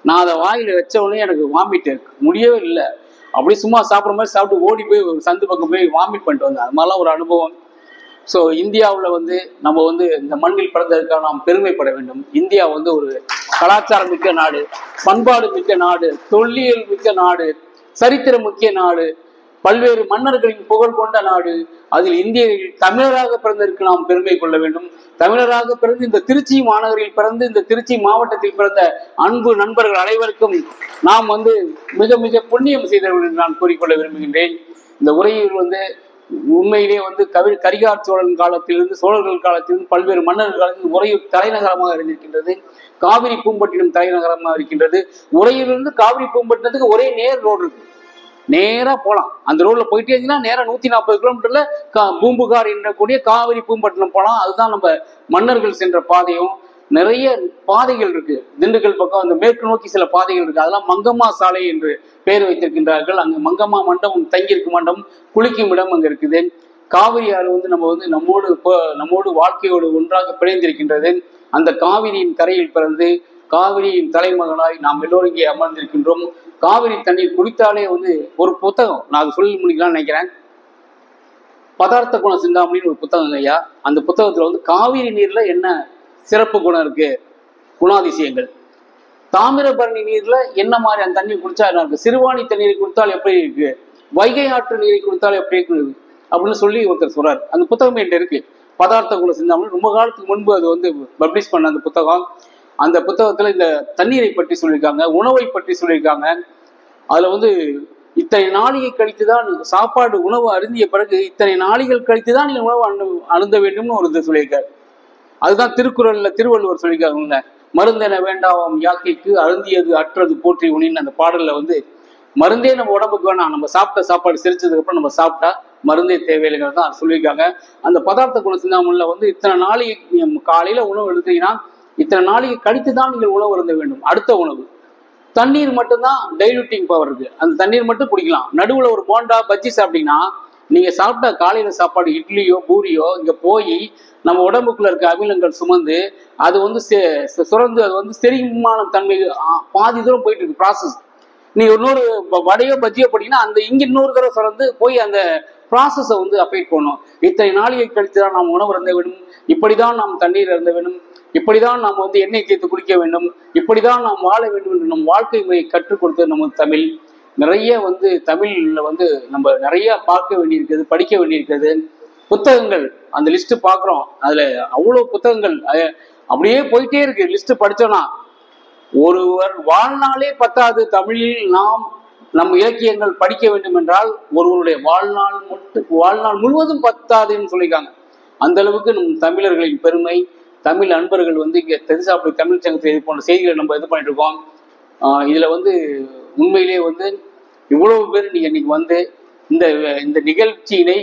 நான் அதை வாயில் வச்ச உடனே எனக்கு வாமிட்டு முடியவே இல்லை. அப்படியே சும்மா சாப்பிட்ற மாதிரி சாப்பிட்டு ஓடி போய் ஒரு சந்து பக்கம் போய் வாமிட் பண்ணிட்டு வந்தேன். அது மாதிரிலாம் ஒரு அனுபவம். ஸோ இந்தியாவில் வந்து நம்ம வந்து இந்த மண்ணில் பிறந்ததுக்காக நாம் பெருமைப்பட வேண்டும். இந்தியா வந்து ஒரு கலாச்சாரம் மிக்க நாடு, பண்பாடு மிக்க நாடு, தொல்லியல் மிக்க நாடு, சரித்திரம் முக்கிய நாடு, பல்வேறு மன்னர்களின் புகழ் கொண்ட நாடு. அதில் இந்தியர்கள் தமிழராக பிறந்ததற்கு நாம் பெருமை கொள்ள வேண்டும். தமிழராக பிறந்து இந்த திருச்சி மாநகரில் பிறந்து இந்த திருச்சி மாவட்டத்தில் பிறந்த அன்பு நண்பர்கள் அனைவருக்கும் நாம் வந்து மிக மிக புண்ணியம் செய்தவர்கள் என்று நான் கூறிக்கொள்ள விரும்புகின்றேன். இந்த உரையில் வந்து உண்மையிலே வந்து கரிகார் சோழன் காலத்திலிருந்து சோழர்கள் காலத்திலிருந்து பல்வேறு மன்னர்கள் காலத்தில் உறையூர் தலைநகரமாக இருந்திருக்கின்றது. காவிரி பூம்பட்டினம் தலைநகரமாக இருக்கின்றது. உறையூரிலிருந்து காவிரி பூம்பட்டினத்துக்கு ஒரே நேர் ரோடு இருக்கு. நேராக போகலாம். அந்த ரோட்ல போயிட்டே இருந்தீங்கன்னா நேராக 140 கிலோமீட்டர்ல பூம்புகார் என்றக்கூடிய காவிரி பூம்பட்டினம் போகலாம். அதுதான் நம்ம மன்னர்கள் சென்ற பாதையும். நிறைய பாதைகள் இருக்கு. திண்டுக்கல் பக்கம் அந்த மேற்கு நோக்கி சில பாதைகள் இருக்கு. அதெல்லாம் மங்கம்மா சாலை என்று பெயர் வைத்திருக்கின்றார்கள். அங்கே மங்கம்மா மண்டபம், தங்கியிருக்கும் மண்டபம், குளிக்கும் இடம் அங்கே இருக்குது. காவிரி ஆறு வந்து நம்மோடு வாழ்க்கையோடு ஒன்றாக பிணைந்திருக்கின்றது. அந்த காவிரியின் கரையில் பிறந்து காவிரியின் தலைமகனாய் நாம் எல்லோரும் இங்கே அமர்ந்திருக்கின்றோம். காவிரி தண்ணீர் குடித்தாலே வந்து ஒரு புத்தகம் நான் சொல்லி முடிக்கலாம்னு நினைக்கிறேன். பதார்த்த குண சிந்தாமணின்னு ஒரு புத்தகம் ஐயா. அந்த புத்தகத்துல வந்து காவிரி நீர்ல என்ன சிறப்பு குணம் இருக்கு, குணாதிசயங்கள், தாமிரபரணி நீர்ல என்ன மாதிரி அந்த தண்ணீர் குடிச்சா என்ன இருக்கு, சிறுவாணி தண்ணீரை குடித்தால் எப்படி இருக்கு, வைகை ஆற்று நீரை குடித்தால் எப்படி இருக்கு அப்படின்னு சொல்லி ஒருத்தர் சொல்றாரு. அந்த புத்தகம் என்கிட்ட இருக்கு, பதார்த்த குண சிந்தாமணி. ரொம்ப காலத்துக்கு முன்பு அது வந்து பப்ளிஷ் பண்ண அந்த புத்தகம். அந்த புத்தகத்துல இந்த தண்ணீரை பற்றி சொல்லியிருக்காங்க, உணவை பற்றி சொல்லியிருக்காங்க. அதுல வந்து இத்தனை நாளிகை கழித்து தான் சாப்பாடு உணவு அருந்திய பிறகு இத்தனை நாளிகள் கழித்து தான் நீங்கள் உணவு அருந்த வேண்டும்னு ஒரு இது சொல்லியிருக்காரு. அதுதான் திருக்குறள்ல திருவள்ளுவர் சொல்லியிருக்காங்க, மருந்தென வேண்டாம் யாக்கைக்கு அருந்தியது அற்றது போற்றி உனின்னு. அந்த பாடல்ல வந்து மருந்தே நம்ம உடம்புக்கு வேணாம், நம்ம சாப்பிட்ட சாப்பாடு செரிச்சதுக்கு அப்புறம் நம்ம சாப்பிட்டா மருந்தே தேவையில்லைங்கிறது தான் சொல்லியிருக்காங்க. அந்த பதார்த்த குண சிந்தாமணில வந்து இத்தனை நாளைக்கு காலையில உணவு எடுத்தீங்கன்னா இத்தனை நாளைக்கு கழித்து தான் நீங்கள் உணவு அருந்த வேண்டும். அடுத்த உணவு தண்ணீர் மட்டும்தான் டைலூட்டிங் பவர் இருக்கு, அந்த தண்ணீர் மட்டும் குடிக்கலாம். நடுவில் ஒரு போண்டா பஜ்ஜி சாப்பிட்டீங்கன்னா நீங்க சாப்பிட்ட காலையில சாப்பாடு இட்லியோ பூரியோ இங்க போய் நம்ம உடம்புக்குள்ள இருக்க அமிலங்கள் சுமந்து அது வந்து சுரந்து அது வந்து செரிமான தன்மை பாதி தூரம் போயிட்டு இருக்கு ப்ராசஸ். நீ இன்னொரு வடையோ பஜ்ஜியோ போட்டீங்கன்னா அந்த இங்க இன்னொரு தடவை சுரந்து போய் அந்த ப்ராசஸை வந்து அஃபெக்ட் பண்ணும். இத்தனை நாளிகை கழித்து தான் நாம் உணவு அருந்த வேண்டும், இப்படிதான் நாம் தண்ணீர் அருந்த வேண்டும், இப்படிதான் நாம் வந்து எண்ணெய் தேய்த்து குடிக்க வேண்டும், இப்படிதான் நாம் வாழ வேண்டும் என்று நம் வாழ்க்கை முறையை கற்றுக் கொடுத்தது நம்ம தமிழ். நிறைய வந்து தமிழ்ல வந்து நம்ம நிறைய பார்க்க வேண்டியிருக்கிறது, படிக்க வேண்டியிருக்கிறது. புத்தகங்கள் அந்த லிஸ்ட் பாக்குறோம். அதுல அவ்வளவு புத்தகங்கள் அப்படியே போயிட்டே இருக்கு. லிஸ்ட் படிச்சோம்னா ஒருவர் வாழ்நாளே பத்தாது. தமிழில் நாம் நம் இலக்கியங்கள் படிக்க வேண்டும் என்றால் ஒருவருடைய வாழ்நாள் முழுவதும் பத்தாதுன்னு சொல்லியிருக்காங்க. அந்த அளவுக்கு நம் தமிழர்களின் பெருமை, தமிழ் அன்பர்கள் இங்க தென்சாப்பிள்ளை தமிழ் சங்கத்தில் இது போன்ற செய்திகளை நம்ம இது பண்ணிட்டு இருக்கோம். இதுல உண்மையிலேயே இவ்வளவு பேர் இன்னைக்கு இந்த நிகழ்ச்சியினை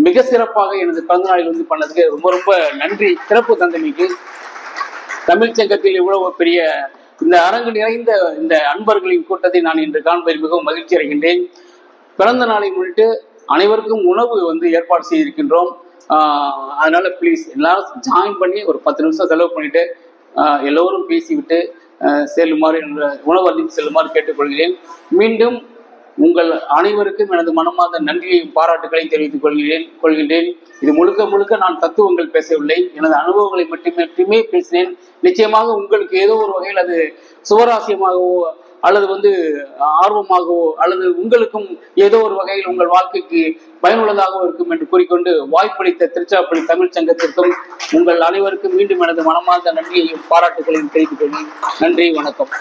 மிக சிறப்பாக எனது பிறந்த நாளில் பண்ணதுக்கு ரொம்ப ரொம்ப நன்றி. சிறப்பு தந்தமைக்கு தமிழ் சங்கத்தில் இவ்வளவு பெரிய இந்த அரங்கு நிறைந்த இந்த அன்பர்களின் கூட்டத்தை நான் இன்று காண்பதில் மிகவும் மகிழ்ச்சி அடைகின்றேன். பிறந்த நாளை முன்னிட்டு அனைவருக்கும் உணவு ஏற்பாடு செய்திருக்கின்றோம். அதனால ப்ளீஸ் எல்லாரும் ஜாயின் பண்ணி ஒரு 10 நிமிஷம் செலவு பண்ணிட்டு எல்லோரும் பேசிவிட்டு செல்லுமாறு உணவு அருந்தி செல்லுமாறு கேட்டுக்கொள்கிறேன். மீண்டும் உங்கள் அனைவருக்கும் எனது மனமார்ந்த நன்றியையும் பாராட்டுகளையும் தெரிவித்துக் கொள்கின்றேன். இது முழுக்க முழுக்க நான் தத்துவங்கள் பேசவில்லை, எனது அனுபவங்களை மட்டுமே பேசினேன். நிச்சயமாக உங்களுக்கு ஏதோ ஒரு வகையில் அது சுவராசியமாகவோ அல்லது ஆர்வமாகவோ அல்லது உங்களுக்கும் ஏதோ ஒரு வகையில் உங்கள் வாழ்க்கைக்கு பயனுள்ளதாகவும் இருக்கும் என்று கூறிக்கொண்டு வாய்ப்பளித்த திருச்சிராப்பள்ளி தமிழ் சங்கத்திற்கும் உங்கள் அனைவருக்கும் மீண்டும் எனது மனமார்ந்த நன்றியையும் பாராட்டுகளையும் தெரிவித்துக் கொள்கிறேன். நன்றி, வணக்கம்.